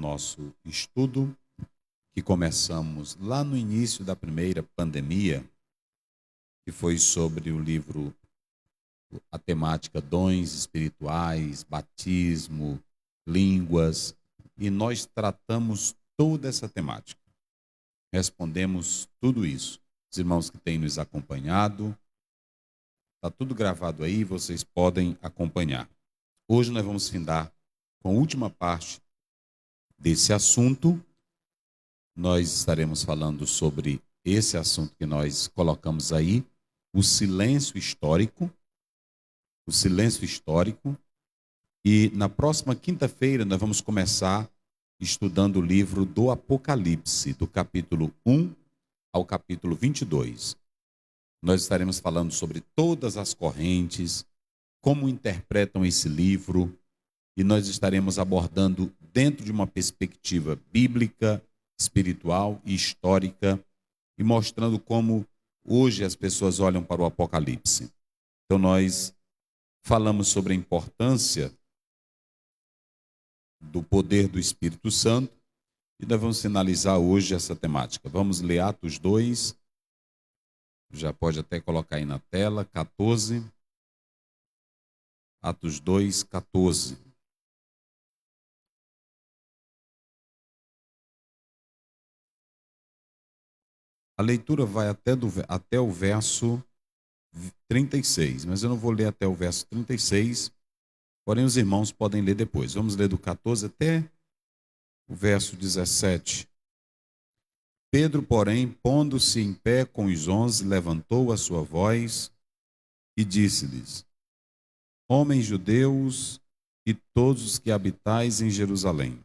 nosso estudo, que começamos lá no início da primeira pandemia, que foi sobre o livro, a temática dons espirituais, batismo, línguas, e nós tratamos toda essa temática. Respondemos tudo isso. Os irmãos que têm nos acompanhado, está tudo gravado aí, vocês podem acompanhar. Hoje nós vamos findar com a última parte desse assunto. Nós estaremos falando sobre esse assunto que nós colocamos aí, o silêncio histórico. O silêncio histórico. E na próxima quinta-feira nós vamos começar estudando o livro do Apocalipse, do capítulo 1 ao capítulo 22. Nós estaremos falando sobre todas as correntes, como interpretam esse livro, e nós estaremos abordando dentro de uma perspectiva bíblica, espiritual e histórica, e mostrando como hoje as pessoas olham para o Apocalipse. Então nós falamos sobre a importância do poder do Espírito Santo, e nós vamos finalizar hoje essa temática. Vamos ler Atos 2, já pode até colocar aí na tela, 14. Atos 2, 14. A leitura vai até o verso 36, mas eu não vou ler até o verso 36, porém os irmãos podem ler depois. Vamos ler do 14 até o verso 17. Pedro, porém, pondo-se em pé com os 11, levantou a sua voz e disse-lhes: Homens judeus e todos os que habitais em Jerusalém,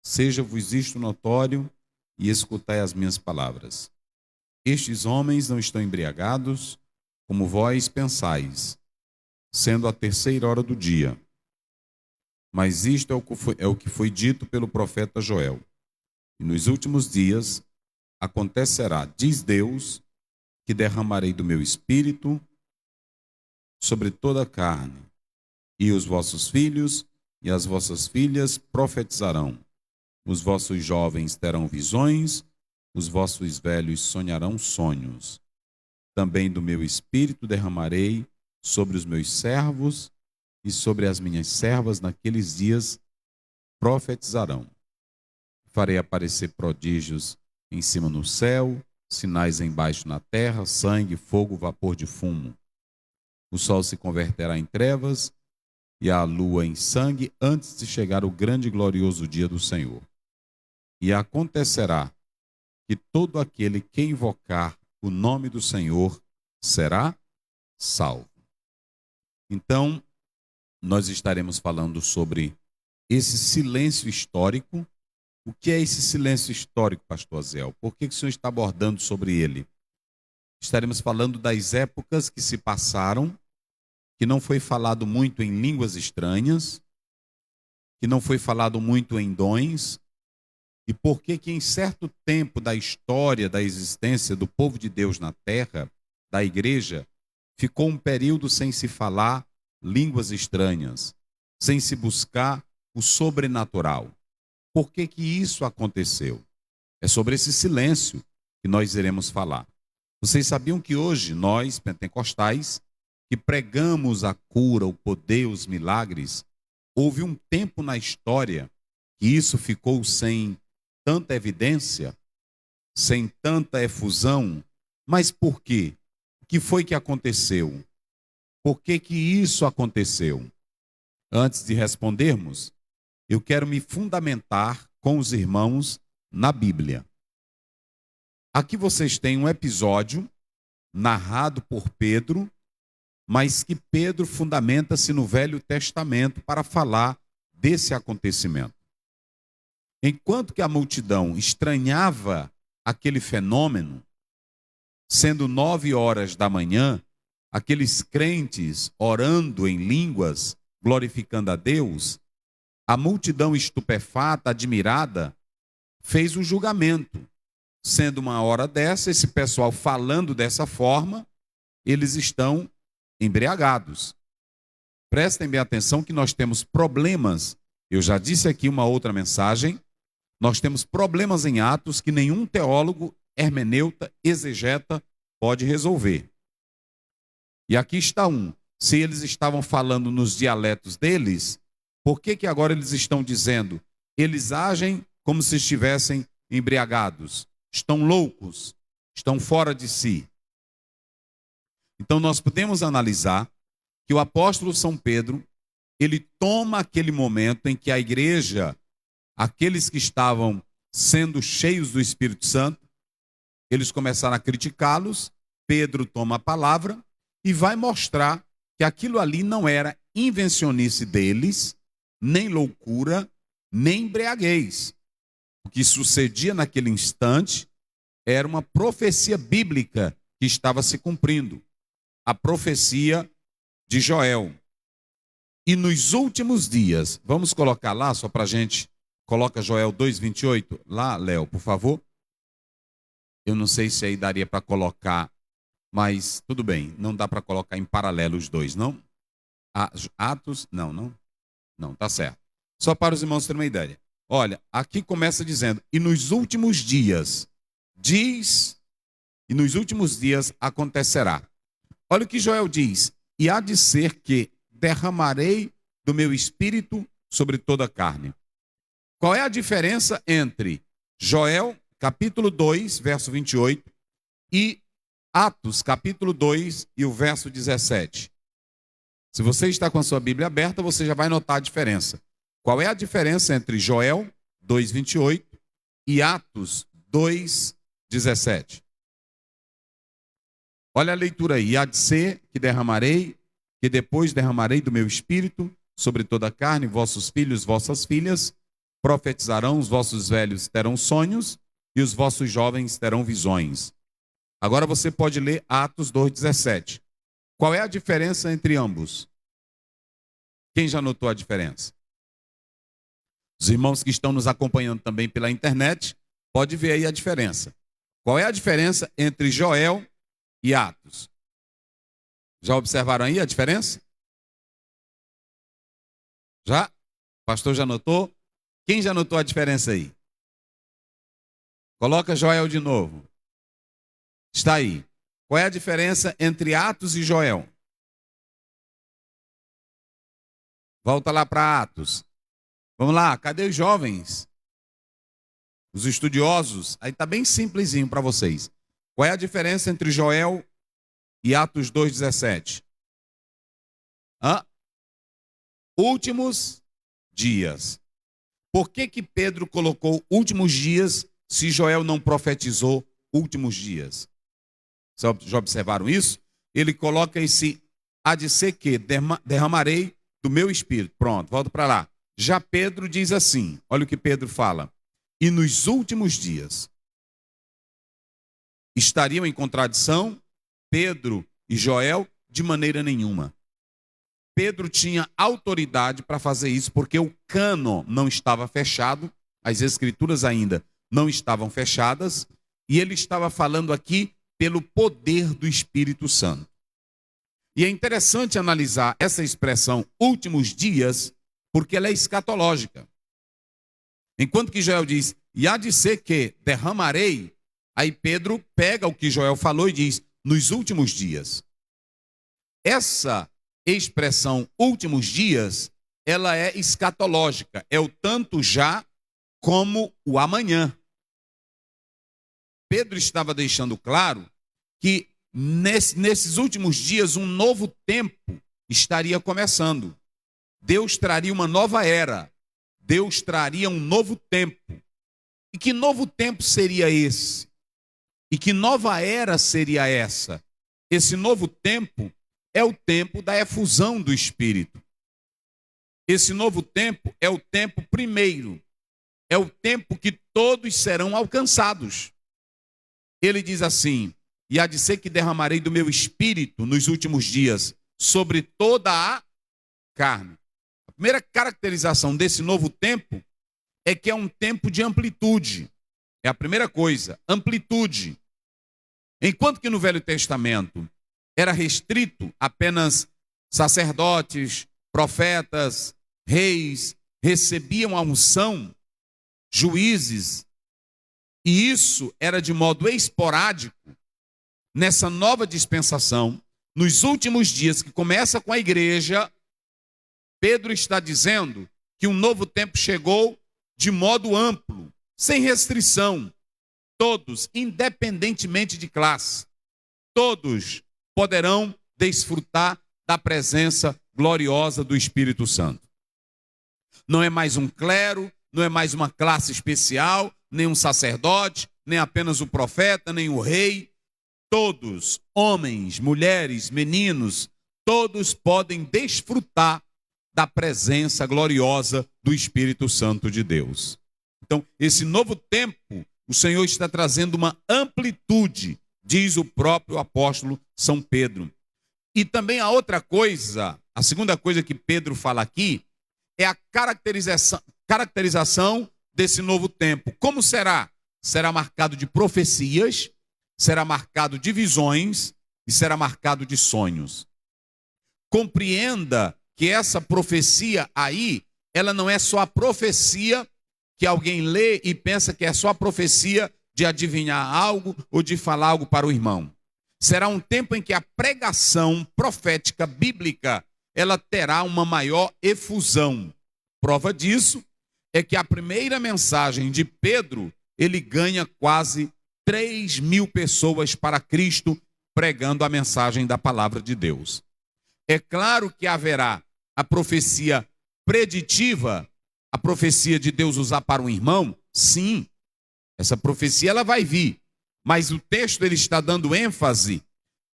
seja-vos isto notório e escutai as minhas palavras. Estes homens não estão embriagados, como vós pensais, sendo a 3ª hora do dia. Mas isto é o que foi dito pelo profeta Joel. E nos últimos dias acontecerá, diz Deus, que derramarei do meu espírito sobre toda a carne, e os vossos filhos e as vossas filhas profetizarão. Os vossos jovens terão visões, os vossos velhos sonharão sonhos. Também do meu espírito derramarei sobre os meus servos e sobre as minhas servas naqueles dias profetizarão. Farei aparecer prodígios em cima no céu, sinais embaixo na terra, sangue, fogo, vapor de fumo. O sol se converterá em trevas e a lua em sangue antes de chegar o grande e glorioso dia do Senhor. E acontecerá que todo aquele que invocar o nome do Senhor será salvo. Então, nós estaremos falando sobre esse silêncio histórico. O que é esse silêncio histórico, pastor Azel? Por que o senhor está abordando sobre ele? Estaremos falando das épocas que se passaram, que não foi falado muito em línguas estranhas, que não foi falado muito em dons, e por que em certo tempo da história da existência do povo de Deus na terra, da igreja, ficou um período sem se falar línguas estranhas, sem se buscar o sobrenatural. Por que isso aconteceu? É sobre esse silêncio que nós iremos falar. Vocês sabiam que hoje nós, pentecostais, que pregamos a cura, o poder, os milagres, houve um tempo na história que isso ficou sem tanta evidência, sem tanta efusão. Mas por quê? O que foi que aconteceu? Por que isso aconteceu? Antes de respondermos, eu quero me fundamentar com os irmãos na Bíblia. Aqui vocês têm um episódio narrado por Pedro, mas que Pedro fundamenta-se no Velho Testamento para falar desse acontecimento. Enquanto que a multidão estranhava aquele fenômeno, sendo 9 horas da manhã, aqueles crentes orando em línguas, glorificando a Deus, a multidão estupefata, admirada, fez um julgamento. Sendo uma hora dessa, esse pessoal falando dessa forma, eles estão embriagados. Prestem bem atenção que nós temos problemas Eu já disse aqui uma outra mensagem. Nós temos problemas em Atos que nenhum teólogo, hermeneuta, exegeta pode resolver. E aqui está um. Se eles estavam falando nos dialetos deles, por que agora eles estão dizendo? Eles agem como se estivessem embriagados, estão loucos, estão fora de si. Então nós podemos analisar que o apóstolo São Pedro, ele toma aquele momento em que a igreja, aqueles que estavam sendo cheios do Espírito Santo, eles começaram a criticá-los. Pedro toma a palavra e vai mostrar que aquilo ali não era invencionice deles, nem loucura, nem embriaguez. O que sucedia naquele instante era uma profecia bíblica que estava se cumprindo. A profecia de Joel. E nos últimos dias, vamos colocar lá só para a gente, coloca Joel 2:28 lá, Léo, por favor. Eu não sei se aí daria para colocar, mas tudo bem, não dá para colocar em paralelo os dois, não? Atos, não, tá certo. Só para os irmãos terem uma ideia. Olha, aqui começa dizendo, e nos últimos dias, e nos últimos dias acontecerá. Olha o que Joel diz, e há de ser que derramarei do meu espírito sobre toda a carne. Qual é a diferença entre Joel, capítulo 2, verso 28, e Atos, capítulo 2, e o verso 17? Se você está com a sua Bíblia aberta, você já vai notar a diferença. Qual é a diferença entre Joel 2:28 e Atos 2:17? Olha a leitura aí. E há de ser que depois derramarei do meu espírito sobre toda a carne, vossos filhos, vossas filhas profetizarão, os vossos velhos terão sonhos e os vossos jovens terão visões. Agora você pode ler Atos 2:17. Qual é a diferença entre ambos? Quem já notou a diferença? Os irmãos que estão nos acompanhando também pela internet, pode ver aí a diferença. Qual é a diferença entre Joel e Atos? Já observaram aí a diferença? Já? O pastor já notou? Quem já notou a diferença aí? Coloca Joel de novo. Está aí. Qual é a diferença entre Atos e Joel? Volta lá para Atos. Vamos lá, cadê os jovens? Os estudiosos? Aí está bem simplesinho para vocês. Qual é a diferença entre Joel e Atos 2:17? Últimos dias. Por que Pedro colocou últimos dias se Joel não profetizou últimos dias? Já observaram isso? Ele coloca esse há de ser que derramarei do meu espírito. Pronto, volta para lá. Já Pedro diz assim, olha o que Pedro fala. E nos últimos dias estariam em contradição Pedro e Joel? De maneira nenhuma. Pedro tinha autoridade para fazer isso porque o cânon não estava fechado, as escrituras ainda não estavam fechadas, e ele estava falando aqui pelo poder do Espírito Santo. E é interessante analisar essa expressão últimos dias, porque ela é escatológica. Enquanto que Joel diz, e há de ser que derramarei, aí Pedro pega o que Joel falou e diz, nos últimos dias. Essa expressão últimos dias, ela é escatológica, é o tanto já como o amanhã. Pedro estava deixando claro que nesses últimos dias um novo tempo estaria começando. Deus traria uma nova era. Deus traria um novo tempo. E que novo tempo seria esse? E que nova era seria essa? Esse novo tempo é o tempo da efusão do Espírito. Esse novo tempo é o tempo primeiro. É o tempo que todos serão alcançados. Ele diz assim, e há de ser que derramarei do meu espírito nos últimos dias sobre toda a carne. A primeira caracterização desse novo tempo é que é um tempo de amplitude. É a primeira coisa, amplitude. Enquanto que no Velho Testamento era restrito apenas sacerdotes, profetas, reis, recebiam a unção, juízes, e isso era de modo esporádico. Nessa nova dispensação, nos últimos dias, que começa com a igreja, Pedro está dizendo que um novo tempo chegou de modo amplo, sem restrição. Todos, independentemente de classe, todos poderão desfrutar da presença gloriosa do Espírito Santo. Não é mais um clero, não é mais uma classe especial, nem um sacerdote, nem apenas o profeta, nem o rei. Todos, homens, mulheres, meninos, todos podem desfrutar da presença gloriosa do Espírito Santo de Deus. Então, esse novo tempo, o Senhor está trazendo uma amplitude, diz o próprio apóstolo São Pedro. E também a outra coisa, a segunda coisa que Pedro fala aqui, é a caracterização desse novo tempo. Como será? Será marcado de profecias, será marcado de visões e será marcado de sonhos. Compreenda que essa profecia aí, ela não é só a profecia que alguém lê e pensa que é só a profecia de adivinhar algo ou de falar algo para o irmão. Será um tempo em que a pregação profética bíblica, ela terá uma maior efusão. Prova disso é que a primeira mensagem de Pedro, ele ganha quase 3.000 pessoas para Cristo pregando a mensagem da palavra de Deus. É claro que haverá a profecia preditiva, a profecia de Deus usar para um irmão, sim, essa profecia ela vai vir, mas o texto ele está dando ênfase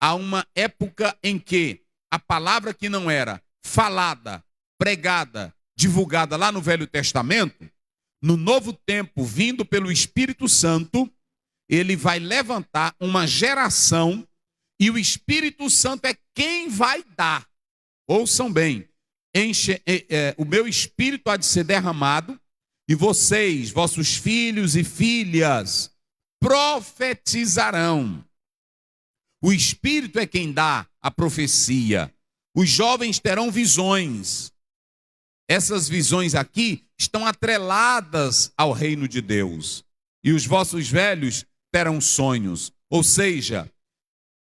a uma época em que a palavra que não era falada, pregada, divulgada lá no Velho Testamento, no Novo Tempo, vindo pelo Espírito Santo, ele vai levantar uma geração e o Espírito Santo é quem vai dar. Ouçam bem, o meu Espírito há de ser derramado e vocês, vossos filhos e filhas, profetizarão. O Espírito é quem dá a profecia. Os jovens terão visões. Essas visões aqui estão atreladas ao reino de Deus. E os vossos velhos terão sonhos. Ou seja,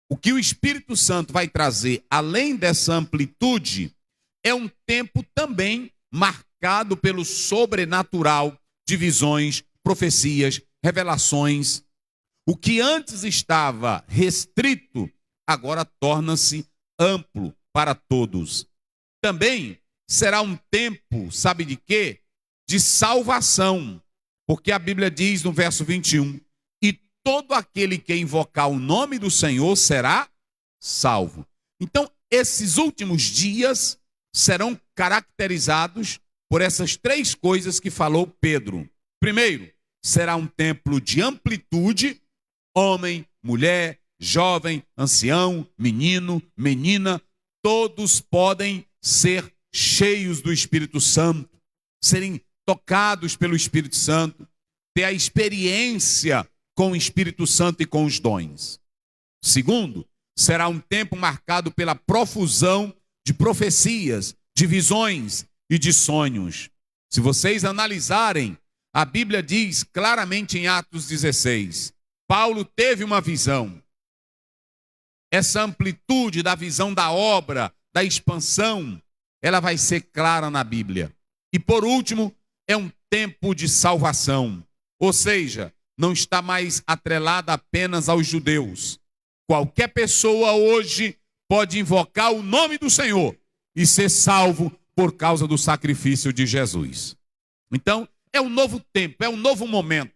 o que o Espírito Santo vai trazer, além dessa amplitude, é um tempo também marcado pelo sobrenatural de visões, profecias, revelações. O que antes estava restrito, agora torna-se amplo para todos. Também será um tempo, sabe de quê? De salvação. Porque a Bíblia diz no verso 21, e todo aquele que invocar o nome do Senhor será salvo. Então, esses últimos dias serão caracterizados por essas três coisas que falou Pedro. Primeiro, será um tempo de amplitude, homem, mulher, jovem, ancião, menino, menina, todos podem ser cheios do Espírito Santo, serem tocados pelo Espírito Santo, ter a experiência com o Espírito Santo e com os dons. Segundo, será um tempo marcado pela profusão de profecias, de visões e de sonhos. Se vocês analisarem, a Bíblia diz claramente em Atos 16, Paulo teve uma visão. Essa amplitude da visão da obra, da expansão, ela vai ser clara na Bíblia. E por último, é um tempo de salvação. Ou seja, não está mais atrelada apenas aos judeus. Qualquer pessoa hoje pode invocar o nome do Senhor e ser salvo por causa do sacrifício de Jesus. Então, é um novo tempo, é um novo momento.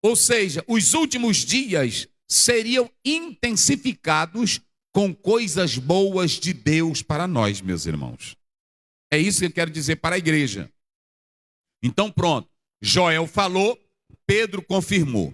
Ou seja, os últimos dias seriam intensificados com coisas boas de Deus para nós, meus irmãos. É isso que eu quero dizer para a igreja. Então, pronto. Joel falou, Pedro confirmou.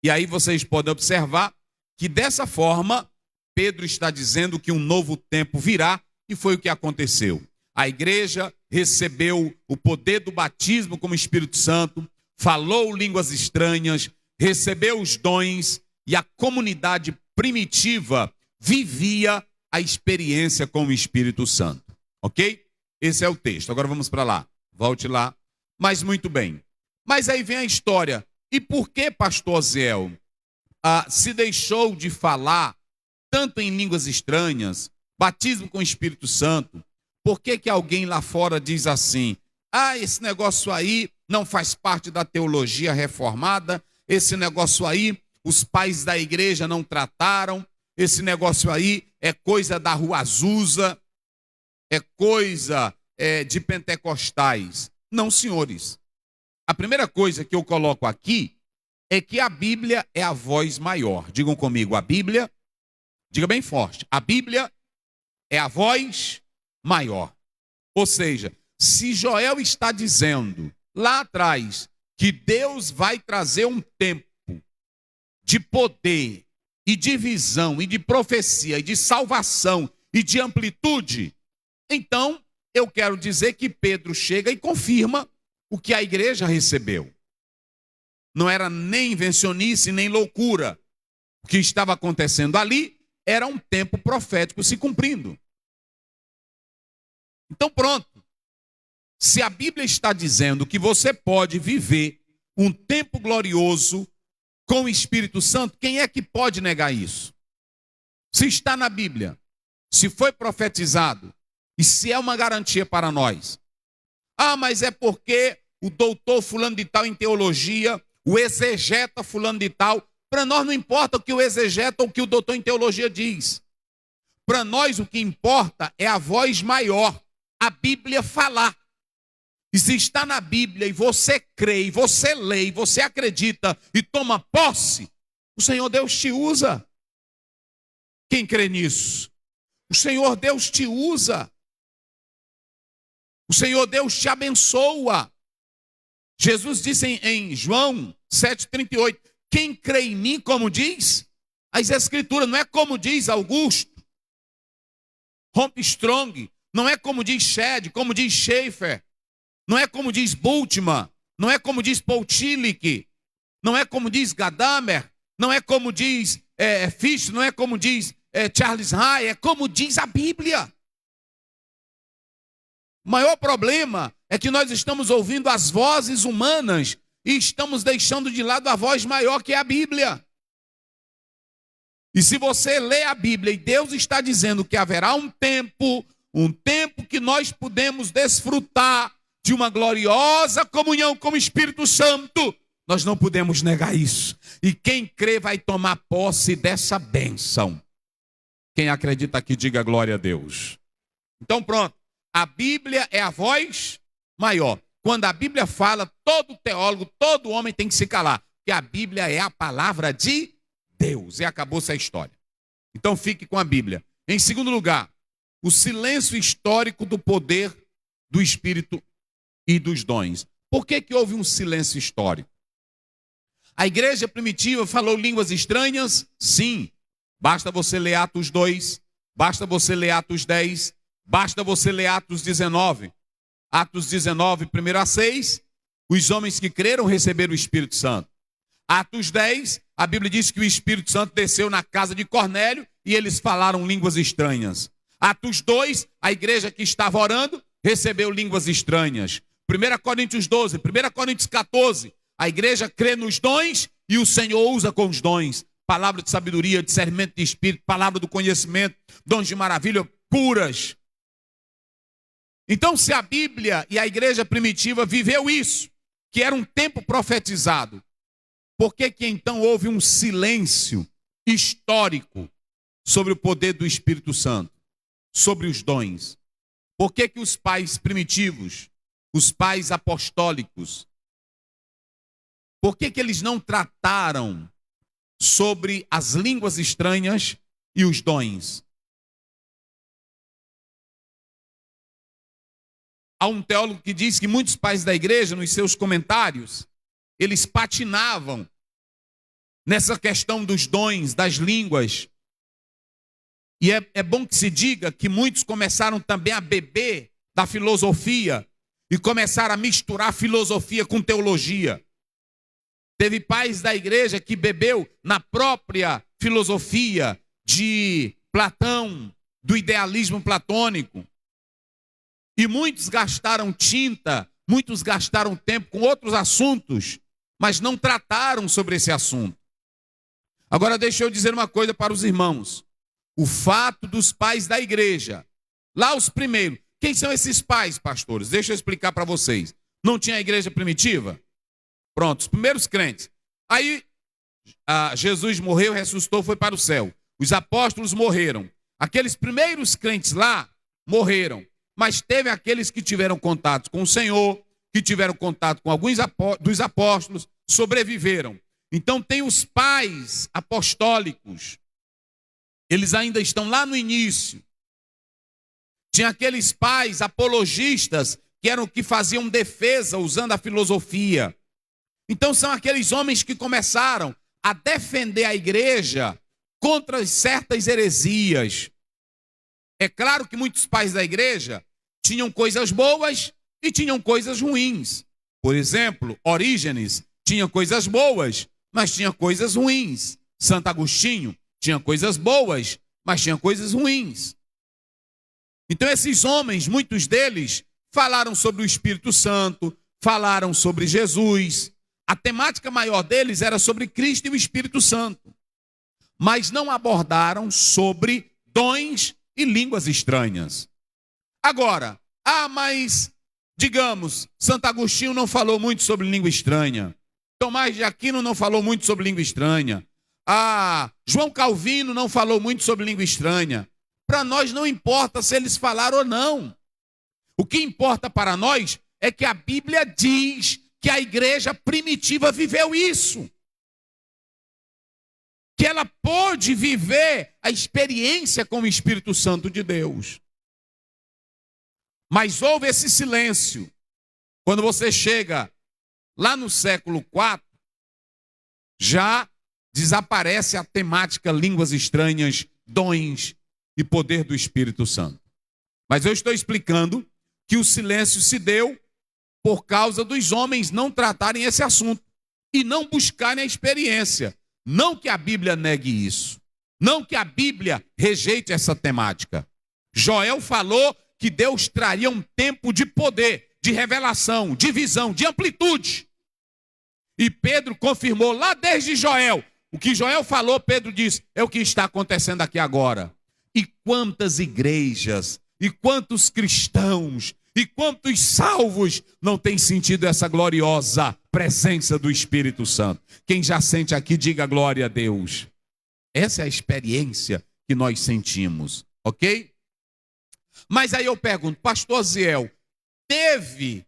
E aí vocês podem observar que dessa forma, Pedro está dizendo que um novo tempo virá, e foi o que aconteceu. A igreja recebeu o poder do batismo como Espírito Santo, falou línguas estranhas, recebeu os dons, e a comunidade primitiva vivia a experiência com o Espírito Santo. Ok? Esse é o texto. Agora vamos para lá. Volte lá. Mas muito bem. Mas aí vem a história. E por que, pastor Oziel, se deixou de falar tanto em línguas estranhas, batismo com o Espírito Santo? Por que que alguém lá fora diz assim: esse negócio aí não faz parte da teologia reformada, esse negócio aí os pais da igreja não trataram, esse negócio aí é coisa da Rua Azusa, é coisa de pentecostais? Não, senhores. A primeira coisa que eu coloco aqui é que a Bíblia é a voz maior. Digam comigo, a Bíblia, diga bem forte, a Bíblia é a voz maior. Ou seja, se Joel está dizendo lá atrás que Deus vai trazer um tempo de poder e de visão e de profecia e de salvação e de amplitude, então eu quero dizer que Pedro chega e confirma o que a igreja recebeu. Não era nem invencionice, nem loucura. O que estava acontecendo ali era um tempo profético se cumprindo. Então pronto. Se a Bíblia está dizendo que você pode viver um tempo glorioso com o Espírito Santo, quem é que pode negar isso? Se está na Bíblia, se foi profetizado, e se é uma garantia para nós. Mas é porque o doutor fulano de tal em teologia, o exegeta fulano de tal, para nós não importa o que o exegeta ou o que o doutor em teologia diz. Para nós o que importa é a voz maior, a Bíblia falar. E se está na Bíblia e você crê, e você lê, e você acredita e toma posse, o Senhor Deus te usa. Quem crê nisso? O Senhor Deus te usa. O Senhor Deus te abençoa. Jesus disse em João 7,38, quem crê em mim, como diz as Escrituras, não é como diz Augusto, Armstrong, não é como diz Shedd, como diz Schaeffer, não é como diz Bultmann, não é como diz Paul Tillich, não é como diz Gadamer, não é como diz Fish, não é como diz Charles Hay, é como diz a Bíblia. O maior problema é que nós estamos ouvindo as vozes humanas e estamos deixando de lado a voz maior que é a Bíblia. E se você lê a Bíblia e Deus está dizendo que haverá um tempo que nós podemos desfrutar de uma gloriosa comunhão com o Espírito Santo, nós não podemos negar isso. E quem crê vai tomar posse dessa bênção. Quem acredita aqui, diga glória a Deus. Então pronto, a Bíblia é a voz maior. Quando a Bíblia fala, todo teólogo, todo homem tem que se calar, porque a Bíblia é a palavra de Deus. E acabou-se a história. Então fique com a Bíblia. Em segundo lugar, o silêncio histórico do poder do Espírito e dos dons. Por que que houve um silêncio histórico? A igreja primitiva falou línguas estranhas? Sim. Basta você ler Atos 2, basta você ler Atos 10, basta você ler Atos 19. Atos 19, 1-6, os homens que creram receberam o Espírito Santo. Atos 10, a Bíblia diz que o Espírito Santo desceu na casa de Cornélio e eles falaram línguas estranhas. Atos 2, a igreja que estava orando recebeu línguas estranhas. 1 Coríntios 12, 1 Coríntios 14, a igreja crê nos dons e o Senhor usa com os dons. Palavra de sabedoria, discernimento de espírito, palavra do conhecimento, dons de maravilha, curas. Então, se a Bíblia e a igreja primitiva viveu isso, que era um tempo profetizado, por que que então houve um silêncio histórico sobre o poder do Espírito Santo, sobre os dons? Por que que os pais primitivos, os pais apostólicos, por que que eles não trataram sobre as línguas estranhas e os dons? Há um teólogo que diz que muitos pais da igreja, nos seus comentários, eles patinavam nessa questão dos dons, das línguas. E é bom que se diga que muitos começaram também a beber da filosofia e começaram a misturar filosofia com teologia. Teve pais da igreja que bebeu na própria filosofia de Platão, do idealismo platônico. E muitos gastaram tinta, Muitos gastaram tempo com outros assuntos, mas não trataram sobre esse assunto. Agora deixa eu dizer uma coisa para os irmãos. O fato dos pais da igreja, lá os primeiros, quem são esses pais, pastores? Deixa eu explicar para vocês. Não tinha a igreja primitiva? Pronto, os primeiros crentes. Aí Jesus morreu, ressuscitou, foi para o céu. Os apóstolos morreram. Aqueles primeiros crentes lá morreram. Mas teve aqueles que tiveram contato com o Senhor, que tiveram contato com alguns dos apóstolos, sobreviveram. Então tem os pais apostólicos. Eles ainda estão lá no início. Tinha aqueles pais apologistas que eram que faziam defesa usando a filosofia. Então são aqueles homens que começaram a defender a igreja contra certas heresias. É claro que muitos pais da igreja tinham coisas boas e tinham coisas ruins. Por exemplo, Orígenes tinha coisas boas, mas tinha coisas ruins. Santo Agostinho tinha coisas boas, mas tinha coisas ruins. Então esses homens, muitos deles, falaram sobre o Espírito Santo, falaram sobre Jesus. A temática maior deles era sobre Cristo e o Espírito Santo. Mas não abordaram sobre dons e línguas estranhas. Agora, mas, digamos, Santo Agostinho não falou muito sobre língua estranha. Tomás de Aquino não falou muito sobre língua estranha. João Calvino não falou muito sobre língua estranha. Para nós não importa se eles falaram ou não. O que importa para nós é que a Bíblia diz que a igreja primitiva viveu isso. Que ela pôde viver a experiência com o Espírito Santo de Deus. Mas houve esse silêncio. Quando você chega lá no século IV, já desaparece a temática línguas estranhas, dons e poder do Espírito Santo. Mas eu estou explicando que o silêncio se deu por causa dos homens não tratarem esse assunto e não buscarem a experiência. Não que a Bíblia negue isso. Não que a Bíblia rejeite essa temática. Joel falou que Deus traria um tempo de poder, de revelação, de visão, de amplitude. E Pedro confirmou lá desde Joel. O que Joel falou, Pedro disse, é o que está acontecendo aqui agora. E quantas igrejas, e quantos cristãos, e quantos salvos não têm sentido essa gloriosa presença do Espírito Santo? Quem já sente aqui, diga glória a Deus. Essa é a experiência que nós sentimos, ok? Mas aí eu pergunto, pastor Ziel, teve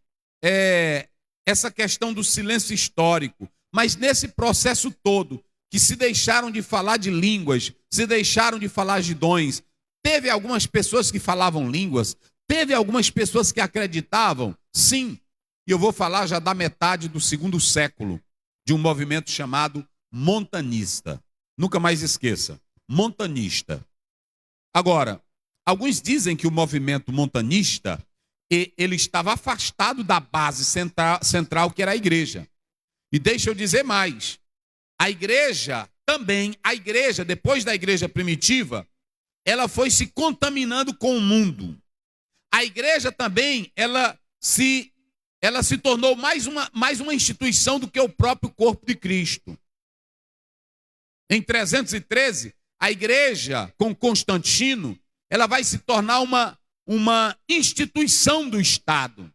essa questão do silêncio histórico, mas nesse processo todo, que se deixaram de falar de línguas, se deixaram de falar de dons, teve algumas pessoas que falavam línguas, teve algumas pessoas que acreditavam, sim, e eu vou falar já da metade do segundo século, de um movimento chamado montanista. Nunca mais esqueça, montanista. Agora, alguns dizem que o movimento montanista, ele estava afastado da base central que era a igreja. E deixa eu dizer mais, a igreja também, depois da igreja primitiva, ela foi se contaminando com o mundo. A igreja também, ela se tornou mais uma instituição do que o próprio corpo de Cristo. Em 313, a igreja, com Constantino, ela vai se tornar uma instituição do Estado.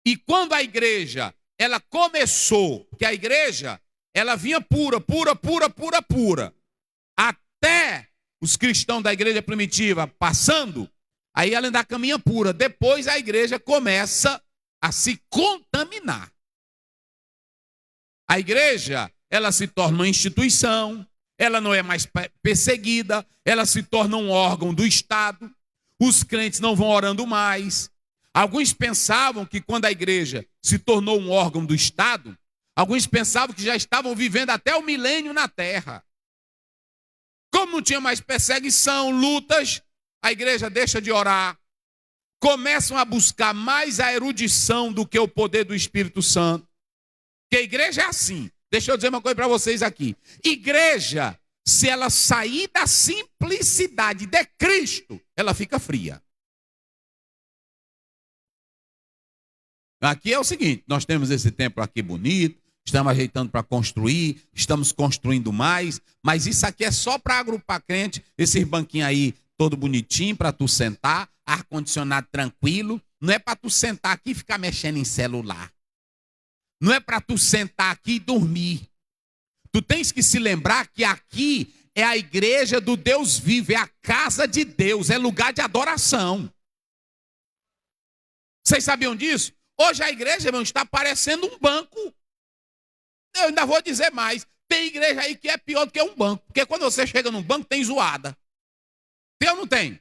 E quando a igreja, ela começou, que a igreja, ela vinha pura, até os cristãos da igreja primitiva passando, aí ela ainda caminha pura. Depois a igreja começa a se contaminar. A igreja, ela se torna uma instituição, ela não é mais perseguida, ela se torna um órgão do Estado, os crentes não vão orando mais. Alguns pensavam que quando a igreja se tornou um órgão do Estado, alguns pensavam que já estavam vivendo até o milênio na terra. Como não tinha mais perseguição, lutas, a igreja deixa de orar, começam a buscar mais a erudição do que o poder do Espírito Santo. Porque a igreja é assim. Deixa eu dizer uma coisa para vocês aqui. Igreja, se ela sair da simplicidade de Cristo, ela fica fria. Aqui é o seguinte, nós temos esse templo aqui bonito, estamos ajeitando para construir, estamos construindo mais, mas isso aqui é só para agrupar crente, esses banquinhos aí todo bonitinho para tu sentar, ar-condicionado tranquilo, não é para tu sentar aqui e ficar mexendo em celular. Não é para tu sentar aqui e dormir. Tu tens que se lembrar que aqui é a igreja do Deus vivo, é a casa de Deus, é lugar de adoração. Vocês sabiam disso? Hoje a igreja, irmão, está parecendo um banco. Eu ainda vou dizer mais. Tem igreja aí que é pior do que um banco. Porque quando você chega num banco, tem zoada. Tem ou não tem?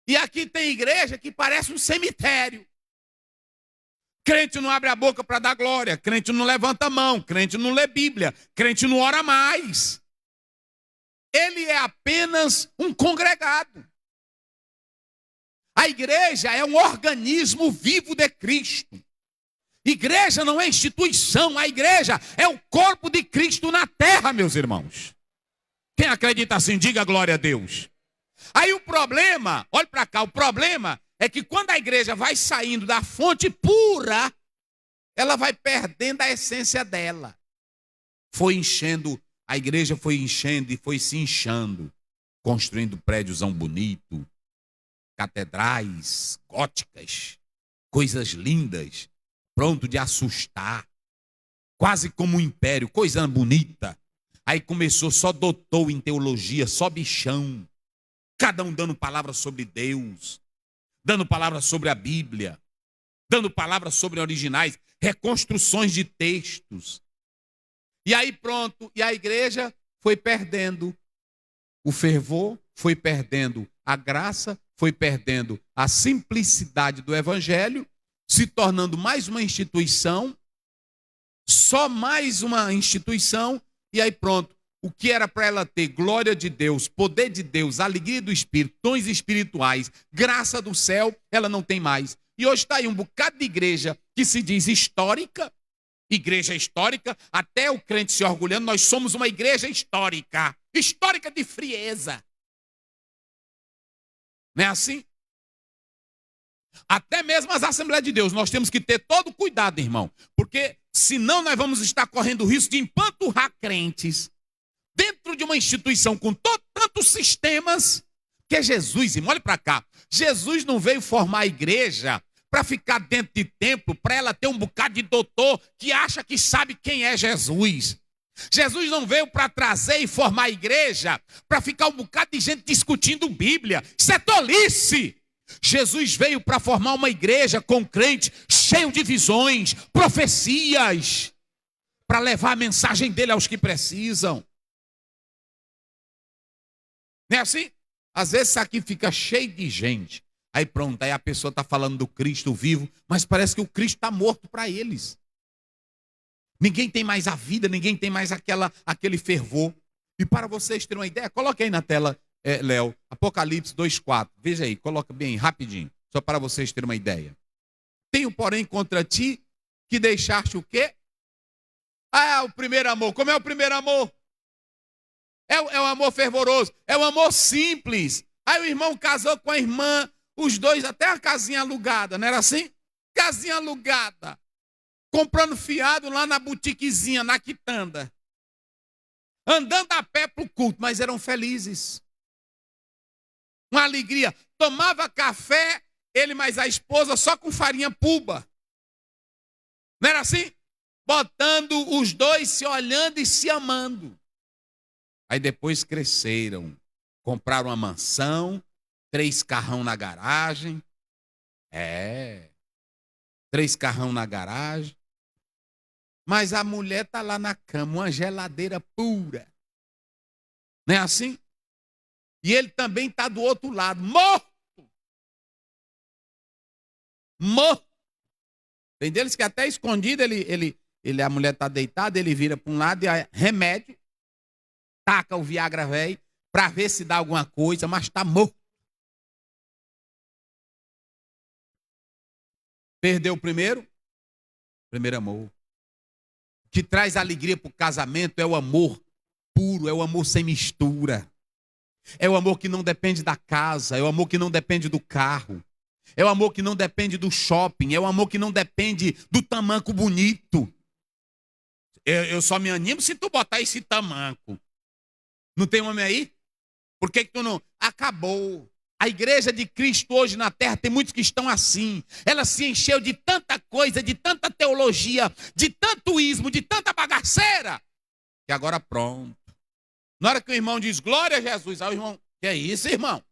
E aqui tem igreja que parece um cemitério. Crente não abre a boca para dar glória. Crente não levanta a mão. Crente não lê Bíblia. Crente não ora mais. Ele é apenas um congregado. A igreja é um organismo vivo de Cristo. Igreja não é instituição, a igreja é o corpo de Cristo na terra, meus irmãos. Quem acredita assim, diga glória a Deus. Aí o problema, olha para cá, o problema é que quando a igreja vai saindo da fonte pura, ela vai perdendo a essência dela. Foi enchendo, a igreja foi enchendo e foi se inchando, construindo prédiozão bonito, catedrais góticas, coisas lindas, pronto de assustar, quase como um império, coisa bonita. Aí começou só doutor em teologia, só bichão, cada um dando palavras sobre Deus, dando palavras sobre a Bíblia, dando palavras sobre originais, reconstruções de textos. E aí pronto, e a igreja foi perdendo o fervor, foi perdendo a graça, foi perdendo a simplicidade do evangelho, se tornando mais uma instituição, só mais uma instituição, e aí pronto. O que era para ela ter glória de Deus, poder de Deus, alegria do Espírito, dons espirituais, graça do céu, ela não tem mais. E hoje está aí um bocado de igreja que se diz histórica, igreja histórica, até o crente se orgulhando, nós somos uma igreja histórica, histórica de frieza. Não é assim? Até mesmo as Assembleias de Deus, nós temos que ter todo cuidado, irmão, porque senão nós vamos estar correndo o risco de empanturrar crentes dentro de uma instituição com tantos sistemas, que é Jesus, irmão, olha para cá, Jesus não veio formar a igreja para ficar dentro de templo, para ela ter um bocado de doutor que acha que sabe quem é Jesus. Jesus não veio para trazer e formar a igreja para ficar um bocado de gente discutindo Bíblia. Isso é tolice. Jesus veio para formar uma igreja com crente cheio de visões, profecias, para levar a mensagem dele aos que precisam. Não é assim? Às vezes isso aqui fica cheio de gente. Aí pronto, aí a pessoa está falando do Cristo vivo, mas parece que o Cristo está morto para eles. Ninguém tem mais a vida, ninguém tem mais aquele fervor. E para vocês terem uma ideia, coloque aí na tela, Léo, Apocalipse 2,4. Veja aí, coloca bem rapidinho, só para vocês terem uma ideia. Tenho, porém, contra ti que deixaste o quê? Ah, o primeiro amor. Como é o primeiro amor? É o amor fervoroso, é o amor simples. Aí o irmão casou com a irmã, os dois até a casinha alugada, não era assim? Casinha alugada. Comprando fiado lá na boutiquezinha, na quitanda. Andando a pé para o culto, mas eram felizes. Uma alegria. Tomava café, ele mais a esposa, só com farinha puba. Não era assim? Botando os dois se olhando e se amando. Aí depois cresceram, compraram uma mansão, 3 carrão na garagem. 3 carrão na garagem. Mas a mulher está lá na cama, uma geladeira pura. Não é assim? E ele também está do outro lado, morto. Morto. Tem deles que até escondido, a mulher está deitada, ele vira para um lado e remédio. Taca o Viagra velho para ver se dá alguma coisa, mas está morto. Perdeu o primeiro amor. O que traz alegria para o casamento é o amor puro, é o amor sem mistura. É o amor que não depende da casa, é o amor que não depende do carro. É o amor que não depende do shopping. É o amor que não depende do tamanco bonito. Eu só me animo se tu botar esse tamanco. Não tem homem aí? Por que tu não? Acabou. A igreja de Cristo hoje na terra tem muitos que estão assim. Ela se encheu de tanta coisa, de tanta teologia, de tanto ismo, de tanta bagaceira, que agora pronto. Na hora que o irmão diz glória a Jesus, aí o irmão, que é isso, irmão?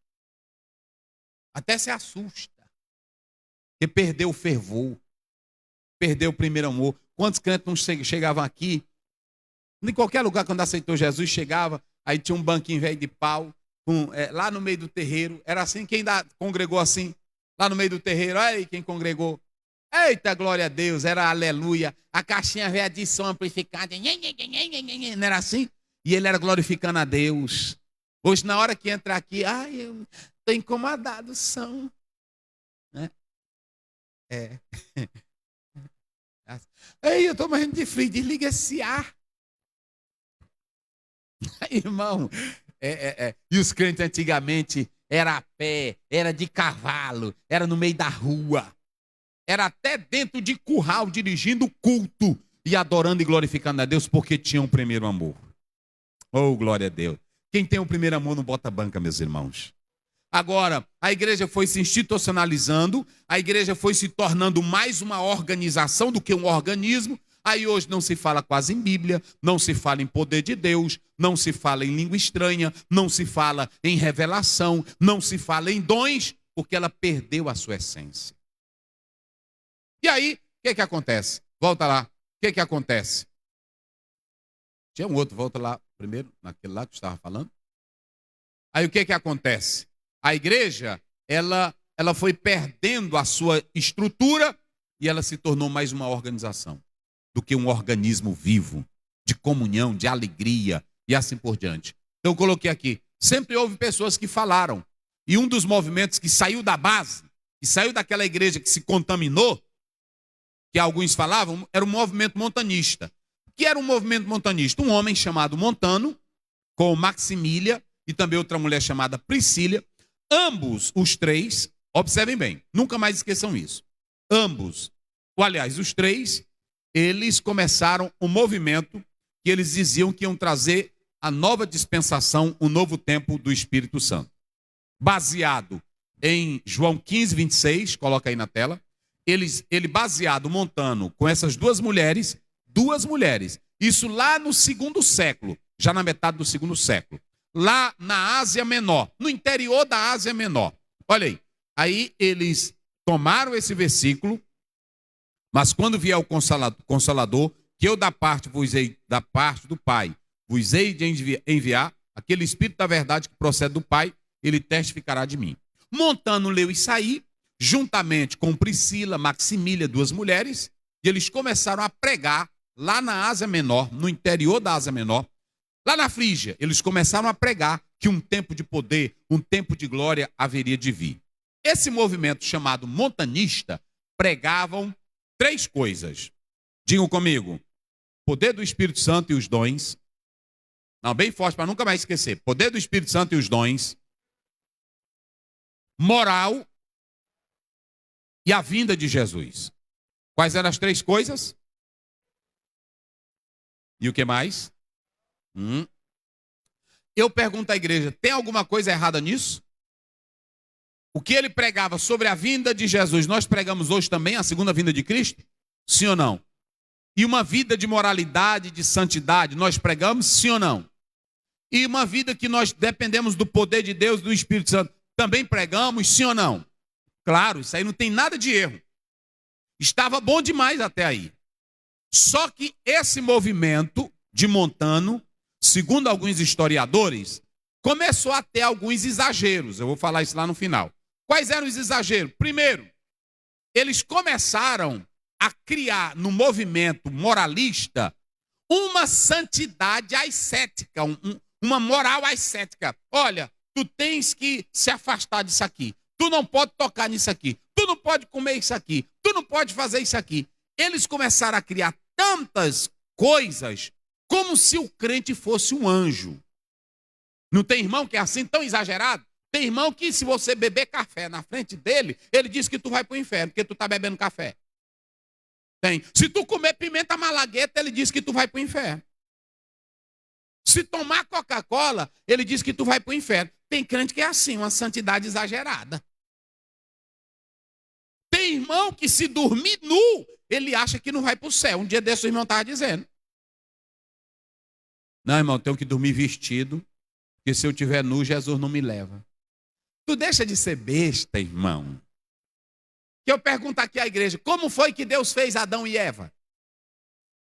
Até se assusta. Porque perdeu o fervor, perdeu o primeiro amor. Quantos crentes não chegavam aqui? Em qualquer lugar, quando aceitou Jesus, chegava, aí tinha um banquinho velho de pau, lá no meio do terreiro. Era assim, quem congregou assim? Lá no meio do terreiro, olha aí quem congregou. Eita, glória a Deus, era aleluia. A caixinha velha de som amplificada, não era assim? E ele era glorificando a Deus. Hoje, na hora que entra aqui, eu estou incomodado, são. Né? Ei, eu estou morrendo de frio, desliga esse ar. Irmão, e os crentes antigamente era a pé, era de cavalo, era no meio da rua, era até dentro de curral, dirigindo culto e adorando e glorificando a Deus, porque tinham o primeiro amor. Oh, glória a Deus. Quem tem o primeiro amor não bota banca, meus irmãos. Agora, a igreja foi se institucionalizando, a igreja foi se tornando mais uma organização do que um organismo. Aí hoje não se fala quase em Bíblia, não se fala em poder de Deus, não se fala em língua estranha, não se fala em revelação, não se fala em dons, porque ela perdeu a sua essência. E aí, o que acontece? Volta lá. O que acontece? Tinha um outro, volta lá primeiro, naquele lá que eu estava falando. Aí o que acontece? A igreja, ela foi perdendo a sua estrutura e ela se tornou mais uma organização do que um organismo vivo, de comunhão, de alegria e assim por diante. Então eu coloquei aqui, sempre houve pessoas que falaram, e um dos movimentos que saiu da base, que saiu daquela igreja que se contaminou, que alguns falavam, era o movimento montanista. O que era um movimento montanista? Um homem chamado Montano, com Maximília, e também outra mulher chamada Priscília, ambos, os três, observem bem, nunca mais esqueçam isso, ambos, ou aliás, os três, eles começaram um movimento que eles diziam que iam trazer a nova dispensação, o novo tempo do Espírito Santo. Baseado em João 15, 26, coloca aí na tela, ele baseado, Montano, com essas duas mulheres, isso lá no 2º século, já na metade do 2º século, lá na Ásia Menor, no interior da Ásia Menor. Olha aí eles tomaram esse versículo, mas quando vier o Consolador, que eu da parte do Pai, vos hei de enviar, aquele Espírito da verdade que procede do Pai, ele testificará de mim. Montano leu isso aí, juntamente com Priscila, Maximília, duas mulheres, e eles começaram a pregar lá na Ásia Menor, no interior da Ásia Menor, lá na Frígia, eles começaram a pregar que um tempo de poder, um tempo de glória haveria de vir. Esse movimento chamado montanista pregavam 3 coisas. Digam comigo: poder do Espírito Santo e os dons. Não, bem forte para nunca mais esquecer. Poder do Espírito Santo e os dons. Moral e a vinda de Jesus. Quais eram as 3 coisas? E o que mais? Eu pergunto à igreja, tem alguma coisa errada nisso? O que ele pregava sobre a vinda de Jesus, nós pregamos hoje também a segunda vinda de Cristo? Sim ou não? E uma vida de moralidade, de santidade, nós pregamos? Sim ou não? E uma vida que nós dependemos do poder de Deus, do Espírito Santo, também pregamos? Sim ou não? Claro, isso aí não tem nada de erro. Estava bom demais até aí. Só que esse movimento de Montano, segundo alguns historiadores, começou a ter alguns exageros. Eu vou falar isso lá no final. Quais eram os exageros? Primeiro, eles começaram a criar no movimento moralista uma santidade ascética, uma moral ascética. Olha, tu tens que se afastar disso aqui. Tu não pode tocar nisso aqui. Tu não pode comer isso aqui. Tu não pode fazer isso aqui. Eles começaram a criar tantas coisas como se o crente fosse um anjo. Não tem irmão que é assim tão exagerado? Tem irmão que se você beber café na frente dele, ele diz que tu vai para o inferno, porque tu está bebendo café. Tem. Se tu comer pimenta malagueta, ele diz que tu vai para o inferno. Se tomar Coca-Cola, ele diz que tu vai para o inferno. Tem crente que é assim, uma santidade exagerada. Tem irmão que se dormir nu, ele acha que não vai para o céu. Um dia desse o irmão estava dizendo. Não, irmão, eu tenho que dormir vestido, porque se eu estiver nu, Jesus não me leva. Tu deixa de ser besta, irmão. Que eu pergunto aqui à igreja, como foi que Deus fez Adão e Eva?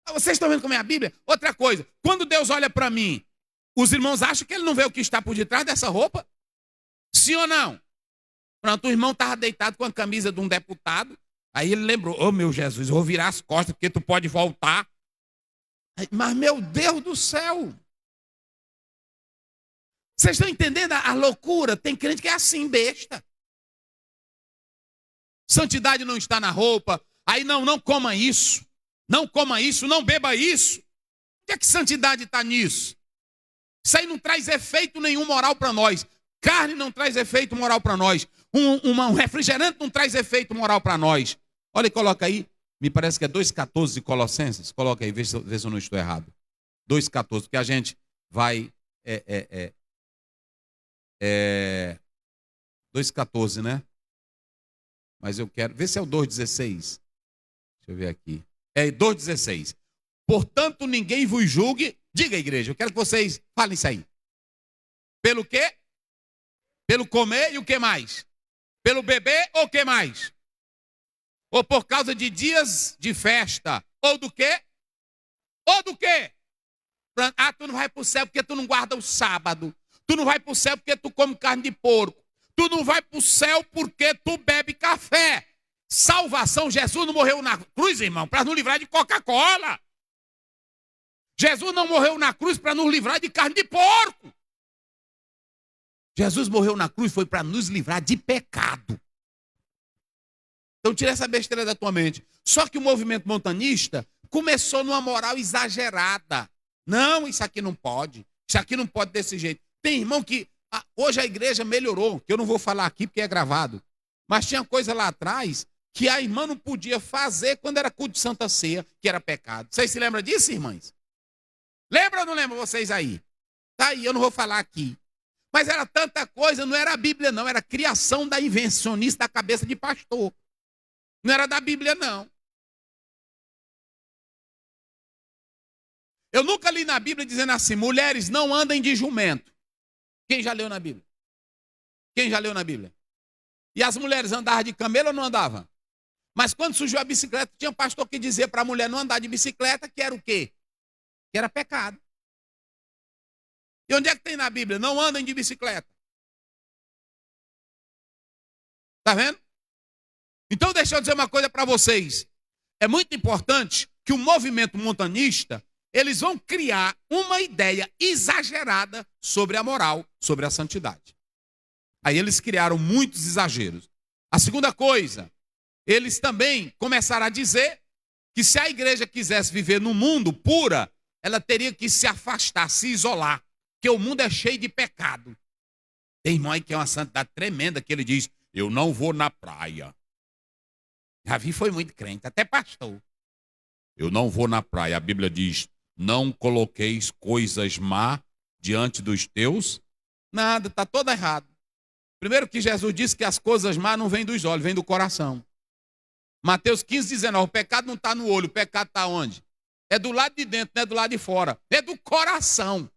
Vocês estão vendo como é a Bíblia? Outra coisa, quando Deus olha para mim, os irmãos acham que ele não vê o que está por detrás dessa roupa? Sim ou não? Pronto, o irmão estava deitado com a camisa de um deputado, aí ele lembrou, ô meu Jesus, eu vou virar as costas porque tu pode voltar. Mas meu Deus do céu! Vocês estão entendendo a loucura? Tem crente que é assim, besta. Santidade não está na roupa, aí não coma isso. Não coma isso, não beba isso. Onde é que santidade está nisso? Isso aí não traz efeito nenhum moral para nós. Carne não traz efeito moral para nós. Um refrigerante não traz efeito moral para nós. Olha e coloca aí. Me parece que é 2,14 de Colossenses. Coloca aí, vê se eu não estou errado. 2,14, porque a gente vai... 2,14, né? Mas eu quero... Vê se é o 2,16. Deixa eu ver aqui. É 2,16. Portanto, ninguém vos julgue. Diga, igreja, eu quero que vocês falem isso aí. Pelo quê? Pelo comer e o que mais? Pelo beber ou o que mais? Ou por causa de dias de festa? Ou do quê? Ou do quê? Ah, tu não vai para o céu porque tu não guarda o sábado. Tu não vai para o céu porque tu come carne de porco. Tu não vai para o céu porque tu bebe café. Salvação, Jesus não morreu na cruz, irmão, para nos livrar de Coca-Cola. Jesus não morreu na cruz para nos livrar de carne de porco. Jesus morreu na cruz foi para nos livrar de pecado. Então tira essa besteira da tua mente. Só que o movimento montanista começou numa moral exagerada. Não, isso aqui não pode. Isso aqui não pode desse jeito. Tem irmão que... hoje a igreja melhorou, que eu não vou falar aqui porque é gravado. Mas tinha coisa lá atrás que a irmã não podia fazer quando era culto de Santa Ceia, que era pecado. Vocês se lembram disso, irmãs? Lembra ou não lembra vocês aí? Tá aí, eu não vou falar aqui. Mas era tanta coisa, não era a Bíblia não, era a criação da invencionista da cabeça de pastor. Não era da Bíblia não. Eu nunca li na Bíblia dizendo assim, mulheres não andem de jumento. Quem já leu na Bíblia? Quem já leu na Bíblia? E as mulheres andavam de camelo ou não andavam? Mas quando surgiu a bicicleta, tinha um pastor que dizia para a mulher não andar de bicicleta, que era o quê? Que era pecado. E onde é que tem na Bíblia? Não andem de bicicleta. Está vendo? Então deixa eu dizer uma coisa para vocês. É muito importante que o movimento montanista, eles vão criar uma ideia exagerada sobre a moral, sobre a santidade. Aí eles criaram muitos exageros. A segunda coisa, eles também começaram a dizer que se a igreja quisesse viver no mundo pura, ela teria que se afastar, se isolar, porque o mundo é cheio de pecado. Tem irmão aí que é uma santidade tremenda, que ele diz, eu não vou na praia. Davi foi muito crente, até pastor. Eu não vou na praia. A Bíblia diz, não coloqueis coisas má diante dos teus. Nada, está todo errado. Primeiro que Jesus disse que as coisas más não vêm dos olhos, vêm do coração. Mateus 15:19, o pecado não está no olho, o pecado está onde? É do lado de dentro, não é do lado de fora. É do coração.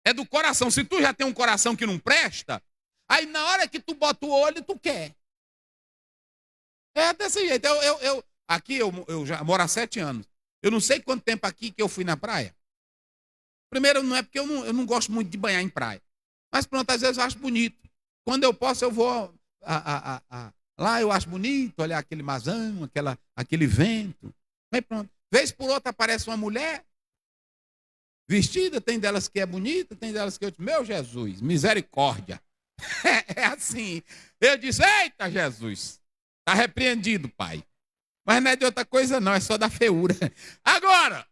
É do coração. Se tu já tem um coração que não presta, aí na hora que tu bota o olho, tu quer. É desse jeito. Aqui eu já moro há 7 anos. Eu não sei quanto tempo aqui que eu fui na praia. Primeiro, não é porque eu não gosto muito de banhar em praia. Mas pronto, às vezes eu acho bonito. Quando eu posso, eu vou lá, eu acho bonito, olhar aquele mazão, aquele vento. Mas pronto. Vez por outra aparece uma mulher vestida, tem delas que é bonita, tem delas que eu digo, meu Jesus, misericórdia. É assim. Eu disse, eita Jesus, está repreendido, pai. Mas não é de outra coisa não, é só da feiura. Agora,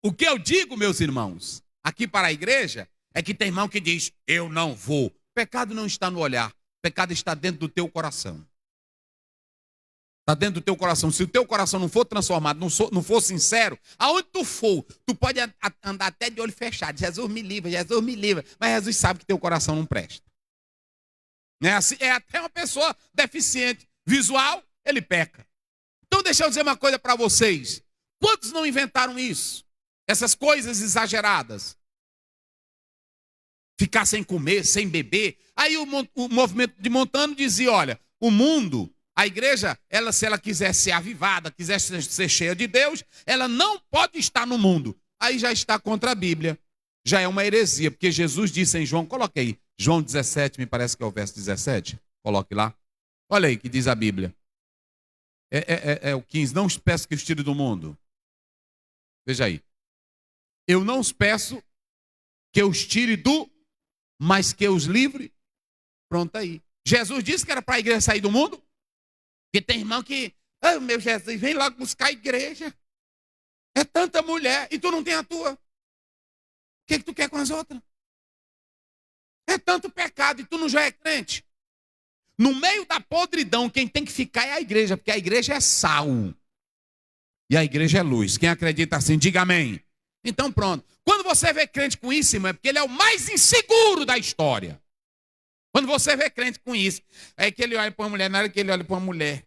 o que eu digo, meus irmãos, aqui para a igreja, É que tem irmão que diz, eu não vou. O pecado não está no olhar, o pecado está dentro do teu coração. Está dentro do teu coração. Se o teu coração não for transformado, não for sincero, aonde tu for, tu pode andar até de olho fechado. Jesus me livra, Jesus me livra. Mas Jesus sabe que teu coração não presta. É até uma pessoa deficiente visual, ele peca. Então deixa eu dizer uma coisa para vocês. Quantos não inventaram isso? Essas coisas exageradas. Ficar sem comer, sem beber. Aí o movimento de Montano dizia, olha, o mundo, a igreja, se ela quiser ser avivada, quiser ser cheia de Deus, ela não pode estar no mundo. Aí já está contra a Bíblia. Já é uma heresia, porque Jesus disse em João, coloque aí, João 17, me parece que é o verso 17. Coloque lá. Olha aí que diz a Bíblia. É o 15. Não os peço que os tire do mundo. Veja aí. Eu não os peço que os tire do, mas que os livre. Pronto aí. Jesus disse que era para a igreja sair do mundo. Porque tem irmão que, meu Jesus, vem logo buscar a igreja. É tanta mulher e tu não tem a tua. O que tu quer com as outras? É tanto pecado e tu não já é crente. No meio da podridão, quem tem que ficar é a igreja, porque a igreja é sal. E a igreja é luz. Quem acredita assim, diga amém. Então pronto. Quando você vê crente com isso, irmão, é porque ele é o mais inseguro da história. Quando você vê crente com isso, é que ele olha para uma mulher, na hora que ele olha para uma mulher,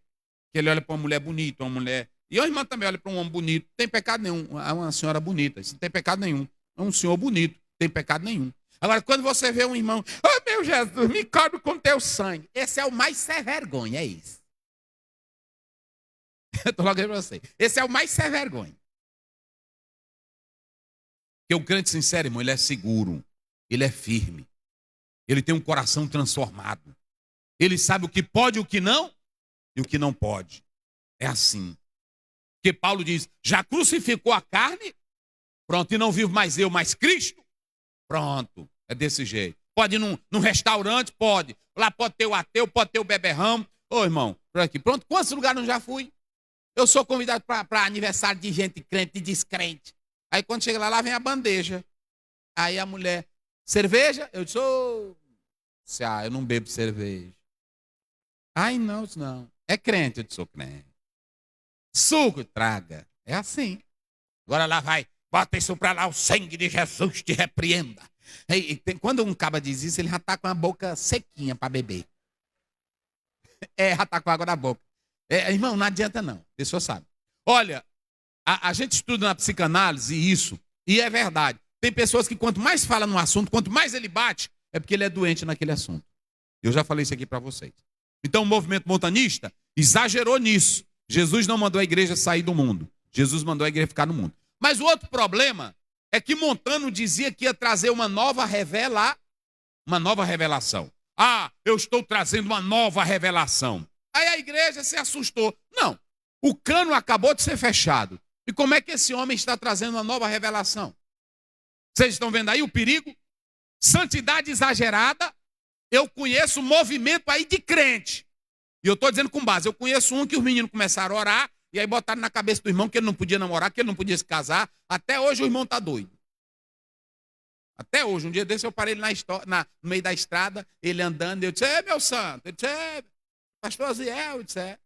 que ele olha para uma mulher bonita, uma mulher... E a irmã também olha para um homem bonito, não tem pecado nenhum. É uma senhora bonita, isso não tem pecado nenhum. É um senhor bonito, não tem pecado nenhum. Agora, quando você vê um irmão, meu Jesus, me cobre com teu sangue. Esse é o mais sem vergonha, é isso. Eu estou logo aí para você. Esse é o mais sem vergonha. Porque o crente sincero, irmão, ele é seguro, ele é firme, ele tem um coração transformado. Ele sabe o que pode e o que não, e o que não pode. É assim. Porque Paulo diz, já crucificou a carne, pronto, e não vivo mais eu, mas Cristo, pronto, é desse jeito. Pode ir num restaurante, pode. Lá pode ter o ateu, pode ter o beberrão. Ô, irmão, por aqui, pronto, quantos lugares eu já fui? Eu sou convidado para aniversário de gente crente e descrente. Aí quando chega lá vem a bandeja. Aí a mulher, cerveja? Eu disse, eu não bebo cerveja. Ai, não. É crente, eu disse, sou crente. Suco, traga. É assim. Agora lá vai, bota isso pra lá, o sangue de Jesus te repreenda. Quando um caba diz isso, ele já tá com a boca sequinha para beber. Já tá com água na boca. Irmão, não adianta não, a pessoa sabe. Olha, a gente estuda na psicanálise isso, e é verdade. Tem pessoas que quanto mais fala no assunto, quanto mais ele bate, é porque ele é doente naquele assunto. Eu já falei isso aqui para vocês. Então o movimento montanista exagerou nisso. Jesus não mandou a igreja sair do mundo. Jesus mandou a igreja ficar no mundo. Mas o outro problema é que Montano dizia que ia trazer uma nova revelação. Eu estou trazendo uma nova revelação. Aí a igreja se assustou. Não, o cano acabou de ser fechado. E como é que esse homem está trazendo uma nova revelação? Vocês estão vendo aí o perigo? Santidade exagerada. Eu conheço movimento aí de crente. E eu estou dizendo com base. Eu conheço um que os meninos começaram a orar e aí botaram na cabeça do irmão que ele não podia namorar, que ele não podia se casar. Até hoje o irmão está doido. Até hoje. Um dia desse eu parei ele no meio da estrada, ele andando, e eu disse, meu santo. Ele disse, pastor Ziel, eu disse,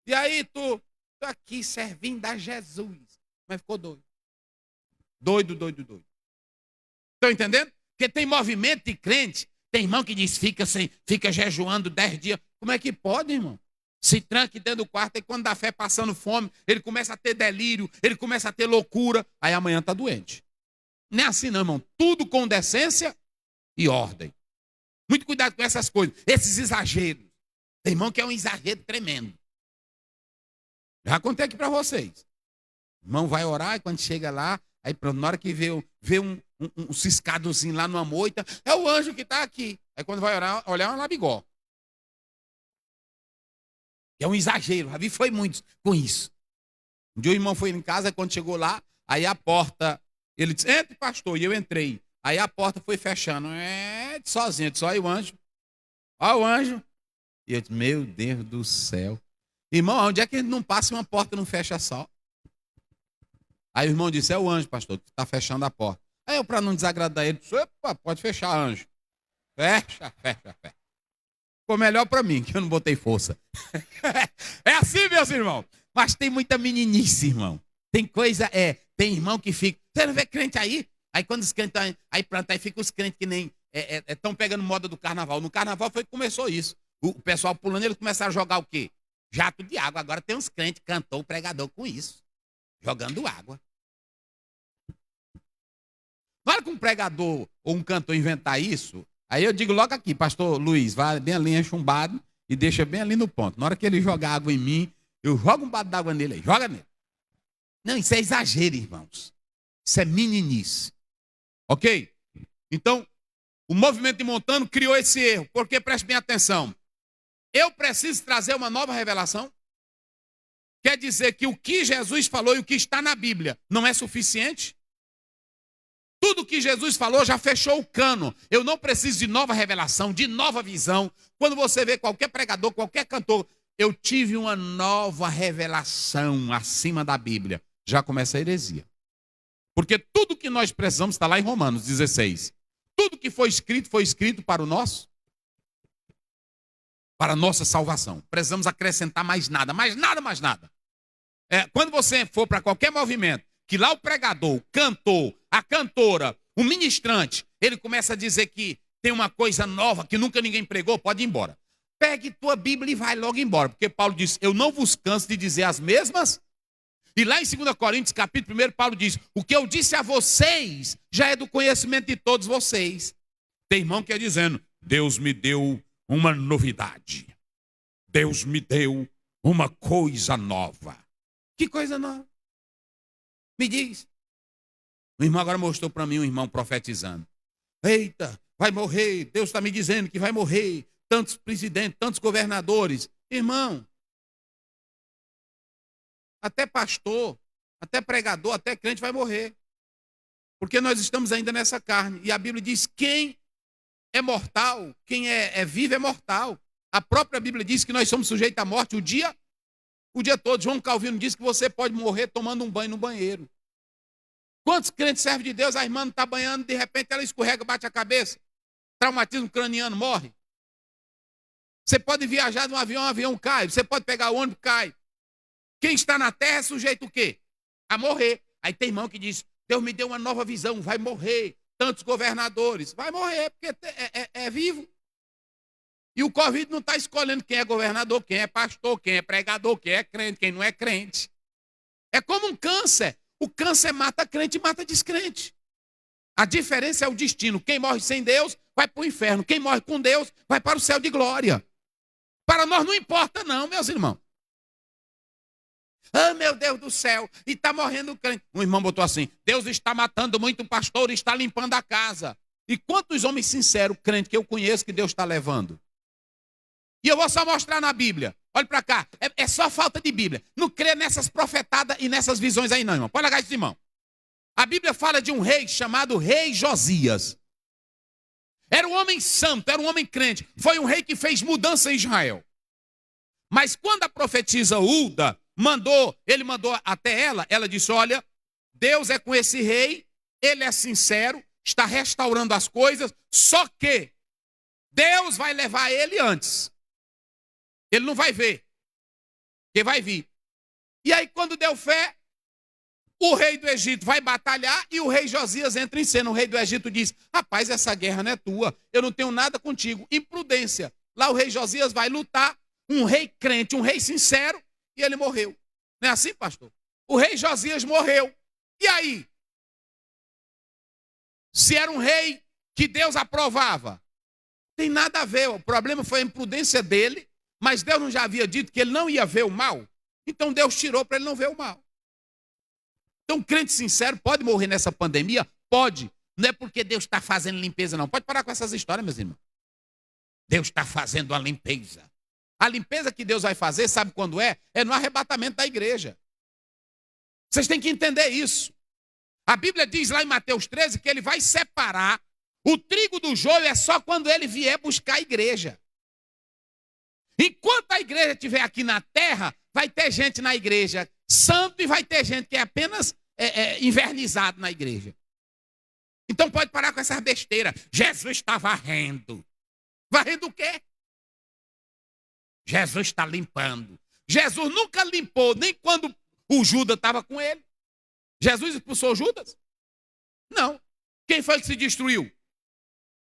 E aí tu aqui servindo a Jesus. Mas ficou doido. Doido. Estão entendendo? Porque tem movimento de crente. Tem irmão que diz, fica jejuando 10 dias. Como é que pode, irmão? Se tranque dentro do quarto e quando dá fé passando fome, ele começa a ter delírio, ele começa a ter loucura, aí amanhã está doente. Não é assim não, irmão. Tudo com decência e ordem. Muito cuidado com essas coisas, esses exageros. Tem irmão que é um exagero tremendo. Já contei aqui para vocês. O irmão vai orar e quando chega lá, aí na hora que vê um ciscadozinho lá numa moita, é o anjo que está aqui. Aí quando vai orar, olhar é um labigó. É um exagero, Ravi foi muito com isso. Um dia o irmão foi em casa, quando chegou lá, aí a porta, ele disse, entre pastor, e eu entrei. Aí a porta foi fechando, sozinho, só aí o anjo. Olha o anjo. E eu disse, meu Deus do céu. Irmão, onde é que a gente não passa e uma porta não fecha só? Aí o irmão disse, é o anjo, pastor, que está fechando a porta. Aí eu, para não desagradar ele, disse, opa, pode fechar, anjo. Fecha. Ficou melhor para mim, que eu não botei força. É assim, meus irmãos. Mas tem muita meninice, irmão. Tem coisa, tem irmão que fica... Você não vê crente aí? Aí quando os crentes... Aí pronto, aí fica os crentes que nem... Estão pegando moda do carnaval. No carnaval foi que começou isso. O pessoal pulando, eles começaram a jogar o quê? Jato de água. Agora tem uns crentes, cantor, pregador com isso. Jogando água. Na hora que um pregador ou um cantor inventar isso, aí eu digo logo aqui, pastor Luiz, vai bem ali, enche um bado e deixa bem ali no ponto. Na hora que ele jogar água em mim, eu jogo um bado d'água nele aí, joga nele. Não, isso é exagero, irmãos. Isso é meninice. Ok? Então, o movimento de Montano criou esse erro, porque preste bem atenção. Eu preciso trazer uma nova revelação. Quer dizer que o que Jesus falou e o que está na Bíblia não é suficiente? Tudo que Jesus falou já fechou o cano. Eu não preciso de nova revelação, de nova visão. Quando você vê qualquer pregador, qualquer cantor, eu tive uma nova revelação acima da Bíblia. Já começa a heresia. Porque tudo que nós precisamos está lá em Romanos 16. Tudo que foi escrito para o nosso, para a nossa salvação. Precisamos acrescentar mais nada. Quando você for para qualquer movimento, que lá o pregador, o cantor, a cantora, o ministrante, ele começa a dizer que tem uma coisa nova que nunca ninguém pregou, pode ir embora. Pegue tua Bíblia e vai logo embora, porque Paulo diz, eu não vos canso de dizer as mesmas. E lá em 2 Coríntios, capítulo 1, Paulo diz, o que eu disse a vocês já é do conhecimento de todos vocês. Tem irmão que é dizendo, Deus me deu uma novidade. Deus me deu uma coisa nova. Que coisa nova? Me diz. O irmão agora mostrou para mim um irmão profetizando. Eita, vai morrer. Deus está me dizendo que vai morrer. Tantos presidentes, tantos governadores. Irmão, até pastor, até pregador, até crente vai morrer. Porque nós estamos ainda nessa carne. E a Bíblia diz, quem é mortal, quem é vivo é mortal. A própria Bíblia diz que nós somos sujeitos à morte o dia todo. João Calvino diz que você pode morrer tomando um banho no banheiro. Quantos crentes servem de Deus? A irmã não está banhando, de repente ela escorrega, bate a cabeça. Traumatismo craniano, morre. Você pode viajar num avião, o avião cai. Você pode pegar o ônibus, cai. Quem está na terra é sujeito o quê? A morrer. Aí tem irmão que diz, Deus me deu uma nova visão, vai morrer. Tantos governadores. Vai morrer, porque é vivo. E o Covid não está escolhendo quem é governador, quem é pastor, quem é pregador, quem é crente, quem não é crente. É como um câncer. O câncer mata crente e mata descrente. A diferença é o destino. Quem morre sem Deus vai para o inferno. Quem morre com Deus vai para o céu de glória. Para nós não importa não, meus irmãos. Ah, meu Deus do céu, e está morrendo crente. Um irmão botou assim, Deus está matando muito pastor e está limpando a casa. E quantos homens sinceros, crentes que eu conheço que Deus está levando? E eu vou só mostrar na Bíblia. Olha para cá. É só falta de Bíblia. Não crê nessas profetadas e nessas visões aí não, irmão. Pode largar isso, irmão. A Bíblia fala de um rei chamado Rei Josias. Era um homem santo, era um homem crente. Foi um rei que fez mudança em Israel. Mas quando a profetisa Hulda ele mandou até ela disse, olha, Deus é com esse rei, ele é sincero, está restaurando as coisas, só que Deus vai levar ele antes. Ele não vai ver, porque vai vir. E aí, quando deu fé, o rei do Egito vai batalhar e o rei Josias entra em cena. O rei do Egito diz, rapaz, essa guerra não é tua, eu não tenho nada contigo. Imprudência. Lá o rei Josias vai lutar, um rei crente, um rei sincero, e ele morreu. Não é assim, pastor? O rei Josias morreu. E aí? Se era um rei que Deus aprovava, tem nada a ver. O problema foi a imprudência dele. Mas Deus não já havia dito que ele não ia ver o mal? Então Deus tirou para ele não ver o mal. Então, crente sincero pode morrer nessa pandemia? Pode. Não é porque Deus está fazendo limpeza, não. Pode parar com essas histórias, meus irmãos. Deus está fazendo a limpeza. A limpeza que Deus vai fazer, sabe quando é? É no arrebatamento da igreja. Vocês têm que entender isso. A Bíblia diz lá em Mateus 13 que ele vai separar o trigo do joio é só quando ele vier buscar a igreja. Enquanto a igreja estiver aqui na terra, vai ter gente na igreja santo e vai ter gente que é apenas invernizado na igreja. Então pode parar com essa besteira. Jesus está varrendo. Varrendo o quê? Jesus está limpando. Jesus nunca limpou, nem quando o Judas estava com ele. Jesus expulsou Judas? Não. Quem foi que se destruiu?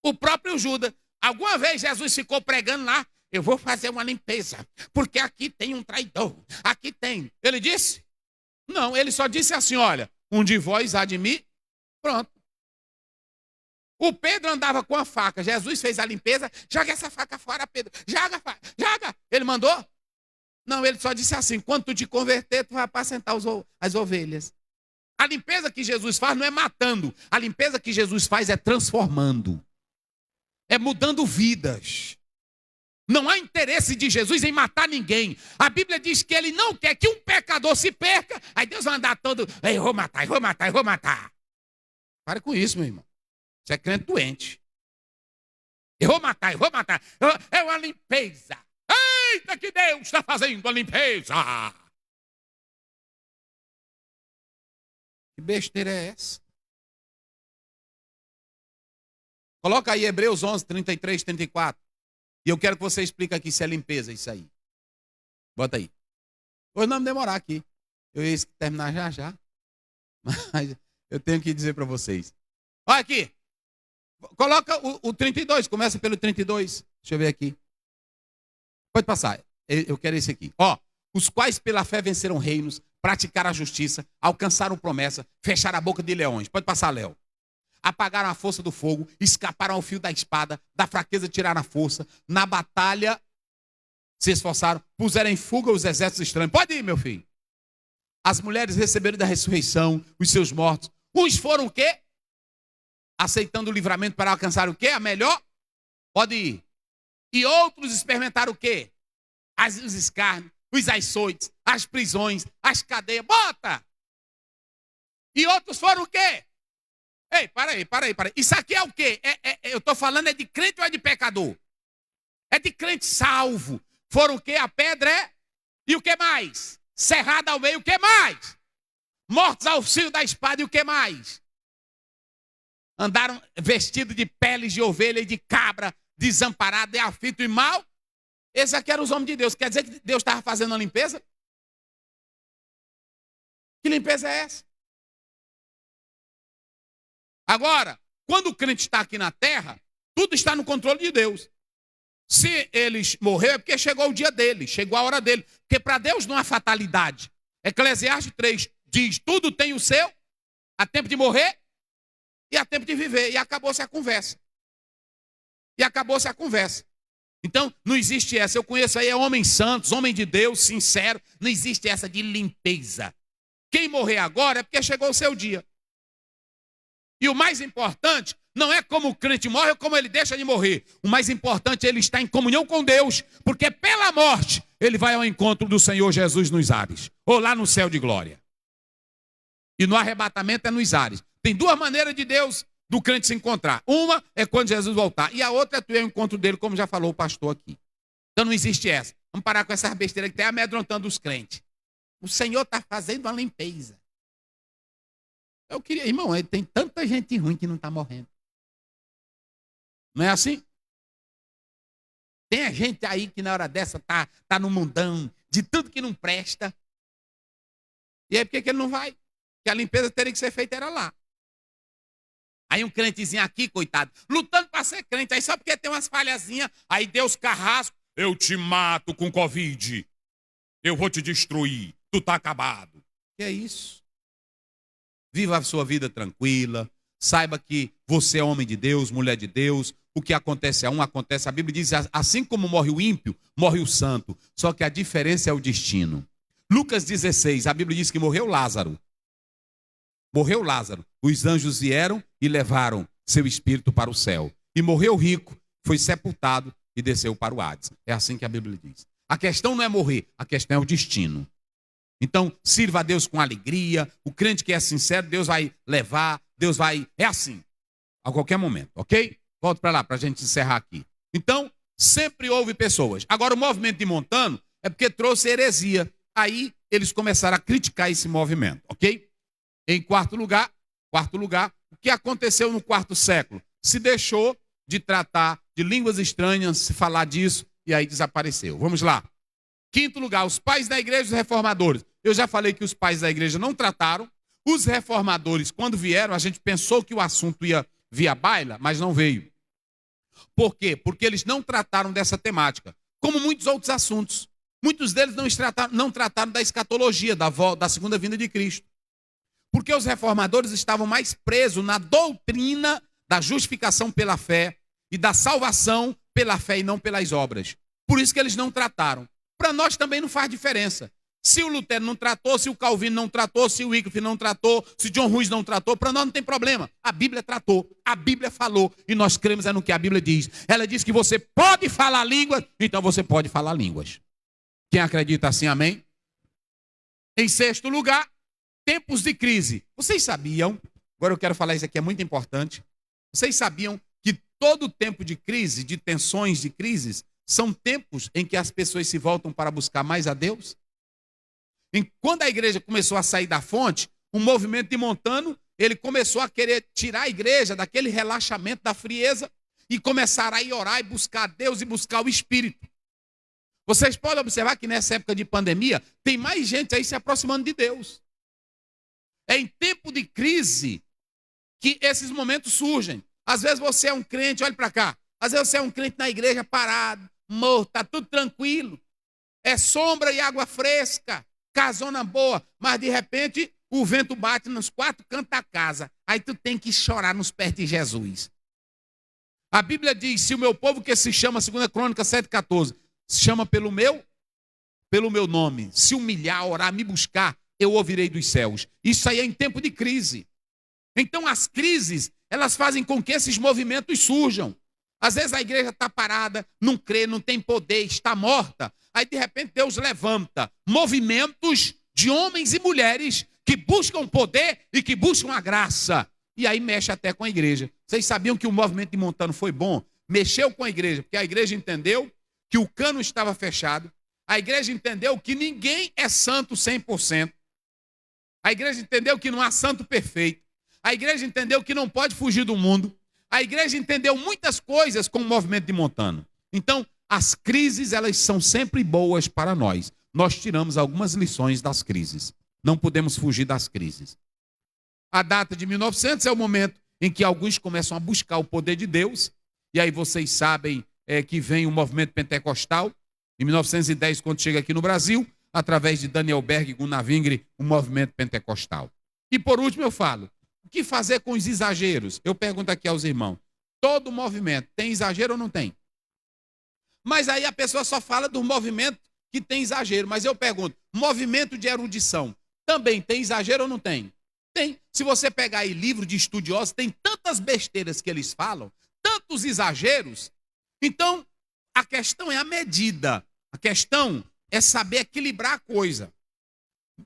O próprio Judas. Alguma vez Jesus ficou pregando lá, eu vou fazer uma limpeza, porque aqui tem um traidor, aqui tem. Ele disse? Não, ele só disse assim, olha, um de vós há de mim, pronto. O Pedro andava com a faca, Jesus fez a limpeza, joga essa faca fora, Pedro, joga, joga. Ele mandou? Não, ele só disse assim, quando tu te converter, tu vai apacentar as ovelhas. A limpeza que Jesus faz não é matando, a limpeza que Jesus faz é transformando, é mudando vidas. Não há interesse de Jesus em matar ninguém. A Bíblia diz que ele não quer que um pecador se perca. Aí Deus vai andar todo, eu vou matar, eu vou matar, eu vou matar. Para com isso, meu irmão. Você é crente doente. Eu vou matar, eu vou matar. É uma limpeza. Eita, que Deus está fazendo a limpeza. Que besteira é essa? Coloca aí Hebreus 11, 33, 34. E eu quero que você explique aqui se é limpeza isso aí. Bota aí. Hoje não me demorar aqui. Eu ia terminar já. Mas eu tenho que dizer para vocês. Olha aqui. Coloca o 32. Começa pelo 32. Deixa eu ver aqui. Pode passar. Eu quero esse aqui. Ó. Os quais pela fé venceram reinos, praticaram a justiça, alcançaram promessa, fecharam a boca de leões. Pode passar, Léo. Apagaram a força do fogo, escaparam ao fio da espada, da fraqueza tiraram a força, na batalha se esforçaram, puseram em fuga os exércitos estranhos. Pode ir, meu filho. As mulheres receberam da ressurreição os seus mortos. Uns foram o quê? Aceitando o livramento para alcançar o quê? A melhor? Pode ir. E outros experimentaram o quê? Os escárnios, os açoites, as prisões, as cadeias. Bota! E outros foram o quê? Ei, para aí. Isso aqui é o quê? Eu estou falando de crente ou é de pecador? É de crente salvo. Foram o quê? A pedra é? E o que mais? Cerrada ao meio, o que mais? Mortos ao fio da espada, e o que mais? Andaram vestidos de peles de ovelha e de cabra, desamparado, e aflito e mal. Esses aqui eram os homens de Deus. Quer dizer que Deus estava fazendo uma limpeza? Que limpeza é essa? Agora, quando o crente está aqui na terra, tudo está no controle de Deus. Se eles morreram, é porque chegou o dia dele, chegou a hora dele. Porque para Deus não há fatalidade. Eclesiastes 3 diz, tudo tem o seu, há tempo de morrer e há tempo de viver. E acabou-se a conversa. Então, não existe essa. Eu conheço aí homens santos, homem de Deus, sincero. Não existe essa de limpeza. Quem morrer agora é porque chegou o seu dia. E o mais importante não é como o crente morre ou como ele deixa de morrer. O mais importante é ele estar em comunhão com Deus, porque pela morte ele vai ao encontro do Senhor Jesus nos ares, ou lá no céu de glória. E no arrebatamento é nos ares. Tem duas maneiras de Deus, do crente se encontrar. Uma é quando Jesus voltar, e a outra é tu ir ao encontro dele, como já falou o pastor aqui. Então não existe essa. Vamos parar com essas besteiras que está amedrontando os crentes. O Senhor está fazendo uma limpeza. Eu queria, irmão, tem tanta gente ruim que não está morrendo. Não é assim? Tem a gente aí que na hora dessa tá no mundão, de tudo que não presta. E aí por que ele não vai? Porque a limpeza teria que ser feita era lá. Aí um crentezinho aqui, coitado, lutando para ser crente, aí só porque tem umas falhazinhas, aí Deus carrasco, eu te mato com Covid, eu vou te destruir, tu tá acabado. Que é isso? Viva a sua vida tranquila, saiba que você é homem de Deus, mulher de Deus, o que acontece a um, acontece. A Bíblia diz, assim como morre o ímpio, morre o santo, só que a diferença é o destino. Lucas 16, a Bíblia diz que morreu Lázaro. Morreu Lázaro, os anjos vieram e levaram seu espírito para o céu. E morreu o rico, foi sepultado e desceu para o Hades. É assim que a Bíblia diz. A questão não é morrer, a questão é o destino. Então, sirva a Deus com alegria. O crente que é sincero, Deus vai levar, Deus vai... É assim, a qualquer momento, ok? Volto para lá, para a gente encerrar aqui. Então, sempre houve pessoas. Agora, o movimento de Montano é porque trouxe heresia. Aí, eles começaram a criticar esse movimento, ok? Em quarto lugar, o que aconteceu no quarto século? Se deixou de tratar de línguas estranhas, se falar disso, e aí desapareceu. Vamos lá. Quinto lugar, os pais da igreja e os reformadores. Eu já falei que os pais da igreja não trataram. Os reformadores, quando vieram, a gente pensou que o assunto ia via baila, mas não veio. Por quê? Porque eles não trataram dessa temática, como muitos outros assuntos. Muitos deles não trataram da escatologia, da segunda vinda de Cristo. Porque os reformadores estavam mais presos na doutrina da justificação pela fé e da salvação pela fé e não pelas obras. Por isso que eles não trataram. Para nós também não faz diferença. Se o Lutero não tratou, se o Calvino não tratou, se o Wycliffe não tratou, se John Hus não tratou, para nós não tem problema. A Bíblia tratou, a Bíblia falou, e nós cremos no que a Bíblia diz. Ela diz que você pode falar línguas, então você pode falar línguas. Quem acredita assim, amém? Em sexto lugar, tempos de crise. Vocês sabiam, agora eu quero falar isso aqui, é muito importante. Vocês sabiam que todo tempo de crise, de tensões, de crises, são tempos em que as pessoas se voltam para buscar mais a Deus? Quando a igreja começou a sair da fonte, o movimento de Montano, ele começou a querer tirar a igreja daquele relaxamento, da frieza, e começar a ir orar e buscar a Deus e buscar o Espírito. Vocês podem observar que nessa época de pandemia, tem mais gente aí se aproximando de Deus. É em tempo de crise que esses momentos surgem. Às vezes você é um crente, olha para cá, às vezes você é um crente na igreja parado, morto, está tudo tranquilo. É sombra e água fresca. Casona boa, mas de repente o vento bate nos quatro cantos da casa. Aí tu tem que chorar nos pés de Jesus. A Bíblia diz, se o meu povo que se chama, 2 Crônicas 7,14, se chama pelo meu nome, se humilhar, orar, me buscar, eu ouvirei dos céus. Isso aí é em tempo de crise. Então as crises, elas fazem com que esses movimentos surjam. Às vezes a igreja está parada, não crê, não tem poder, está morta. Aí, de repente, Deus levanta movimentos de homens e mulheres que buscam poder e que buscam a graça. E aí mexe até com a igreja. Vocês sabiam que o movimento de Montano foi bom? Mexeu com a igreja, porque a igreja entendeu que o cano estava fechado. A igreja entendeu que ninguém é santo 100%. A igreja entendeu que não há santo perfeito. A igreja entendeu que não pode fugir do mundo. A igreja entendeu muitas coisas com o movimento de Montano. Então, as crises, elas são sempre boas para nós. Nós tiramos algumas lições das crises. Não podemos fugir das crises. A data de 1900 é o momento em que alguns começam a buscar o poder de Deus. E aí vocês sabem que vem o movimento pentecostal. Em 1910, quando chega aqui no Brasil, através de Daniel Berg e Gunnar Wingre, o movimento pentecostal. E por último eu falo, o que fazer com os exageros? Eu pergunto aqui aos irmãos, todo movimento tem exagero ou não tem? Mas aí a pessoa só fala do movimento que tem exagero. Mas eu pergunto, movimento de erudição também tem exagero ou não tem? Tem. Se você pegar aí livro de estudiosos, tem tantas besteiras que eles falam, tantos exageros. Então, a questão é a medida. A questão é saber equilibrar a coisa.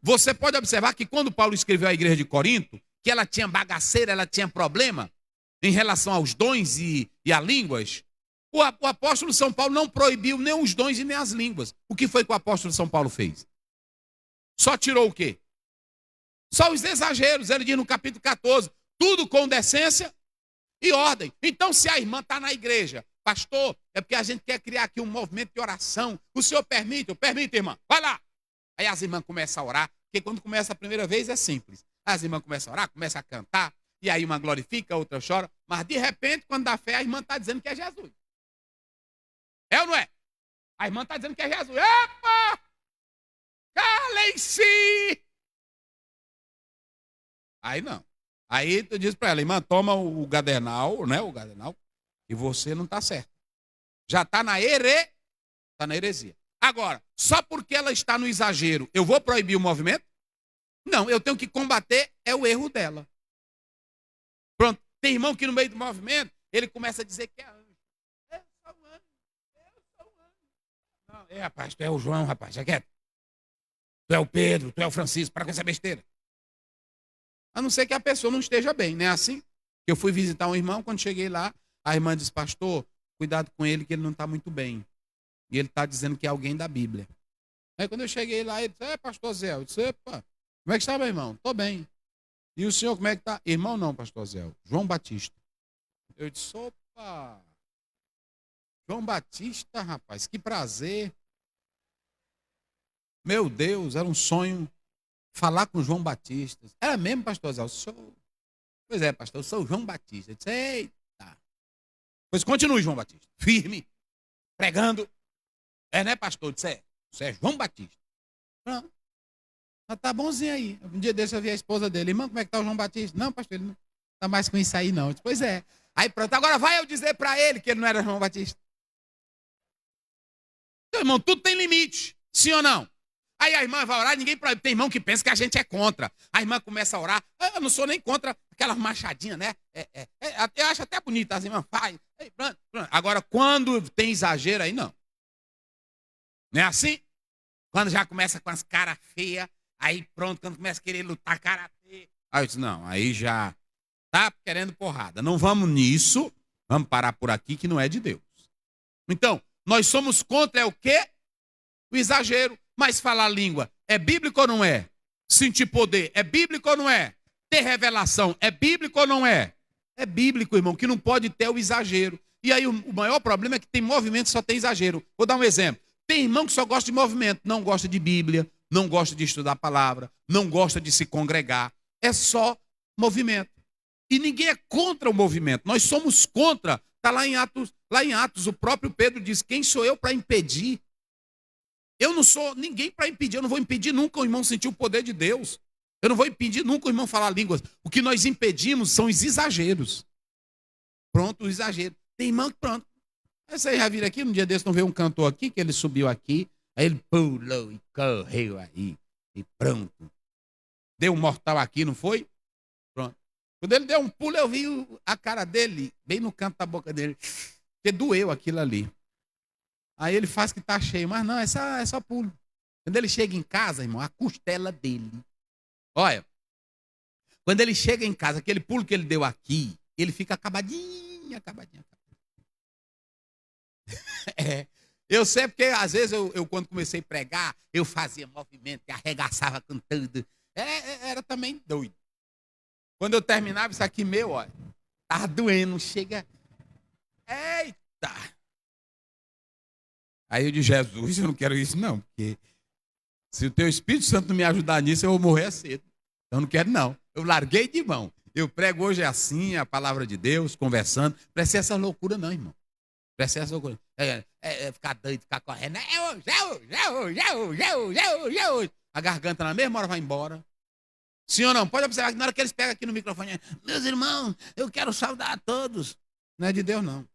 Você pode observar que quando Paulo escreveu à igreja de Corinto, que ela tinha bagaceira, ela tinha problema em relação aos dons e a línguas, o apóstolo São Paulo não proibiu nem os dons e nem as línguas. O que foi que o apóstolo São Paulo fez? Só tirou o quê? Só os exageros. Ele diz no capítulo 14, tudo com decência e ordem. Então, se a irmã está na igreja, pastor, é porque a gente quer criar aqui um movimento de oração. O senhor permite? Eu permito, irmã. Vai lá. Aí as irmãs começam a orar, porque quando começa a primeira vez é simples. As irmãs começam a orar, começam a cantar, e aí uma glorifica, a outra chora. Mas de repente, quando dá fé, a irmã está dizendo que é Jesus. É ou não é? A irmã está dizendo que é Jesus. Epa! Calem-se! Aí não. Aí tu diz para ela, irmã, toma o gadernal, né? O gadernal, e você não está certo. Já está na heresia. Agora, só porque ela está no exagero, eu vou proibir o movimento? Não, eu tenho que combater o erro dela. Pronto. Tem irmão que no meio do movimento, ele começa a dizer que é anjo. Eu sou um anjo. Eu sou um anjo. Não, rapaz, tu é o João, rapaz, já quieto. Tu é o Pedro, tu é o Francisco, para com essa besteira. A não ser que a pessoa não esteja bem, não é assim? Eu fui visitar um irmão, quando cheguei lá, a irmã disse, pastor, cuidado com ele que ele não está muito bem. E ele está dizendo que é alguém da Bíblia. Aí quando eu cheguei lá, ele disse, pastor Zé, eu disse, epa, como é que está, meu irmão? Estou bem. E o senhor como é que está? Irmão não, pastor Zé, João Batista. Eu disse, opa, João Batista, rapaz, que prazer. Meu Deus, era um sonho falar com João Batista. Era mesmo, pastor Zé? Pois é, pastor, eu sou o João Batista. Eu disse, eita. Pois continue, João Batista, firme, pregando. Né, pastor? Eu disse, você é João Batista. Não. Mas tá bonzinho aí. Um dia desse eu vi a esposa dele. Irmão, como é que tá o João Batista? Não, pastor, ele não tá mais com isso aí, não. Eu disse, pois é. Aí pronto, agora vai eu dizer para ele que ele não era João Batista. Meu irmão, tudo tem limite. Sim ou não? Aí a irmã vai orar, ninguém proíbe. Tem irmão que pensa que a gente é contra. A irmã começa a orar. Eu não sou nem contra aquelas machadinhas, né? Eu acho até bonita, as irmãs fazem. Pronto. Agora, quando tem exagero, aí não. Não é assim? Quando já começa com as caras feias, aí pronto, quando começa a querer lutar karatê. Aí eu disse, não, aí já tá querendo porrada. Não vamos nisso, vamos parar por aqui que não é de Deus. Então, nós somos contra o quê? O exagero. Mas falar língua é bíblico ou não é? Sentir poder é bíblico ou não é? Ter revelação é bíblico ou não é? É bíblico, irmão, que não pode ter o exagero. E aí o maior problema é que tem movimento que só tem exagero. Vou dar um exemplo. Tem irmão que só gosta de movimento, não gosta de Bíblia, não gosta de estudar a palavra, não gosta de se congregar. É só movimento. E ninguém é contra o movimento. Nós somos contra. Está lá em Atos, o próprio Pedro diz, quem sou eu para impedir? Eu não sou ninguém para impedir, eu não vou impedir nunca o irmão sentir o poder de Deus. Eu não vou impedir nunca o irmão falar línguas. O que nós impedimos são os exageros. Pronto, o exagero. Tem irmão que pronto. Vocês já viram aqui, no dia desse não veio um cantor aqui, que ele subiu aqui, aí ele pulou e correu aí, e pronto. Deu um mortal aqui, não foi? Pronto. Quando ele deu um pulo, eu vi a cara dele, bem no canto da boca dele, porque doeu aquilo ali. Aí ele faz que tá cheio, mas não, é só pulo. Quando ele chega em casa, irmão, a costela dele. Olha, quando ele chega em casa, aquele pulo que ele deu aqui, ele fica acabadinho. Eu sei porque às vezes eu quando comecei a pregar, eu fazia movimento e arregaçava com tudo. Era também doido. Quando eu terminava isso aqui meu, olha, tava doendo, chega. Eita! Aí eu disse, Jesus, eu não quero isso não, porque se o teu Espírito Santo não me ajudar nisso, eu vou morrer cedo. Então eu não quero não. Eu larguei de mão. Eu prego hoje assim, a palavra de Deus, conversando. Não precisa essa loucura não, irmão. Precisa essa loucura. Ficar doido, ficar correndo. A garganta na mesma hora vai embora. Sim ou não? Pode observar que na hora que eles pegam aqui no microfone, meus irmãos, eu quero saudar a todos. Não é de Deus não.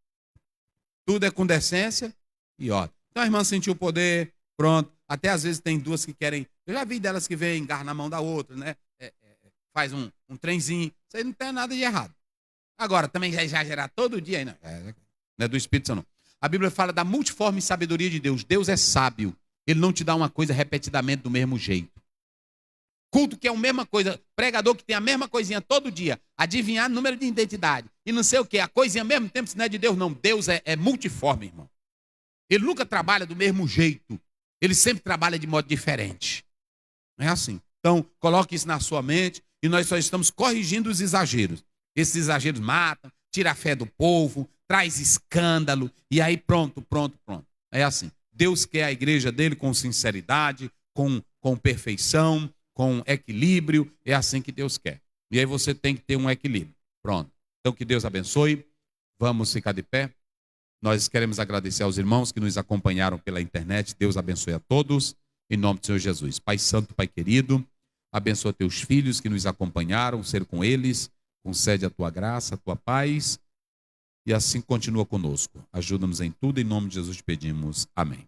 Tudo é com decência e ó. Então a irmã sentiu o poder, pronto. Até às vezes tem duas que querem. Eu já vi delas que vêm, engarram na mão da outra, né? Faz um trenzinho. Isso aí não tem nada de errado. Agora, também já exagerar todo dia aí, não. Não é do Espírito Santo, não. A Bíblia fala da multiforme sabedoria de Deus. Deus é sábio. Ele não te dá uma coisa repetidamente do mesmo jeito. Culto que é a mesma coisa. Pregador que tem a mesma coisinha todo dia. Adivinhar número de identidade. E não sei o quê. A coisinha ao mesmo tempo, se não é de Deus, não. Deus é multiforme, irmão. Ele nunca trabalha do mesmo jeito. Ele sempre trabalha de modo diferente. Não é assim. Então, coloque isso na sua mente. E nós só estamos corrigindo os exageros. Esses exageros matam, tira a fé do povo, traz escândalo. E aí pronto. É assim. Deus quer a igreja dele com sinceridade, com perfeição, com equilíbrio. É assim que Deus quer. E aí você tem que ter um equilíbrio. Pronto. Então que Deus abençoe. Vamos ficar de pé. Nós queremos agradecer aos irmãos que nos acompanharam pela internet. Deus abençoe a todos. Em nome do Senhor Jesus. Pai Santo, Pai querido, abençoa teus filhos que nos acompanharam, ser com eles. Concede a tua graça, a tua paz. E assim continua conosco. Ajuda-nos em tudo. Em nome de Jesus te pedimos. Amém.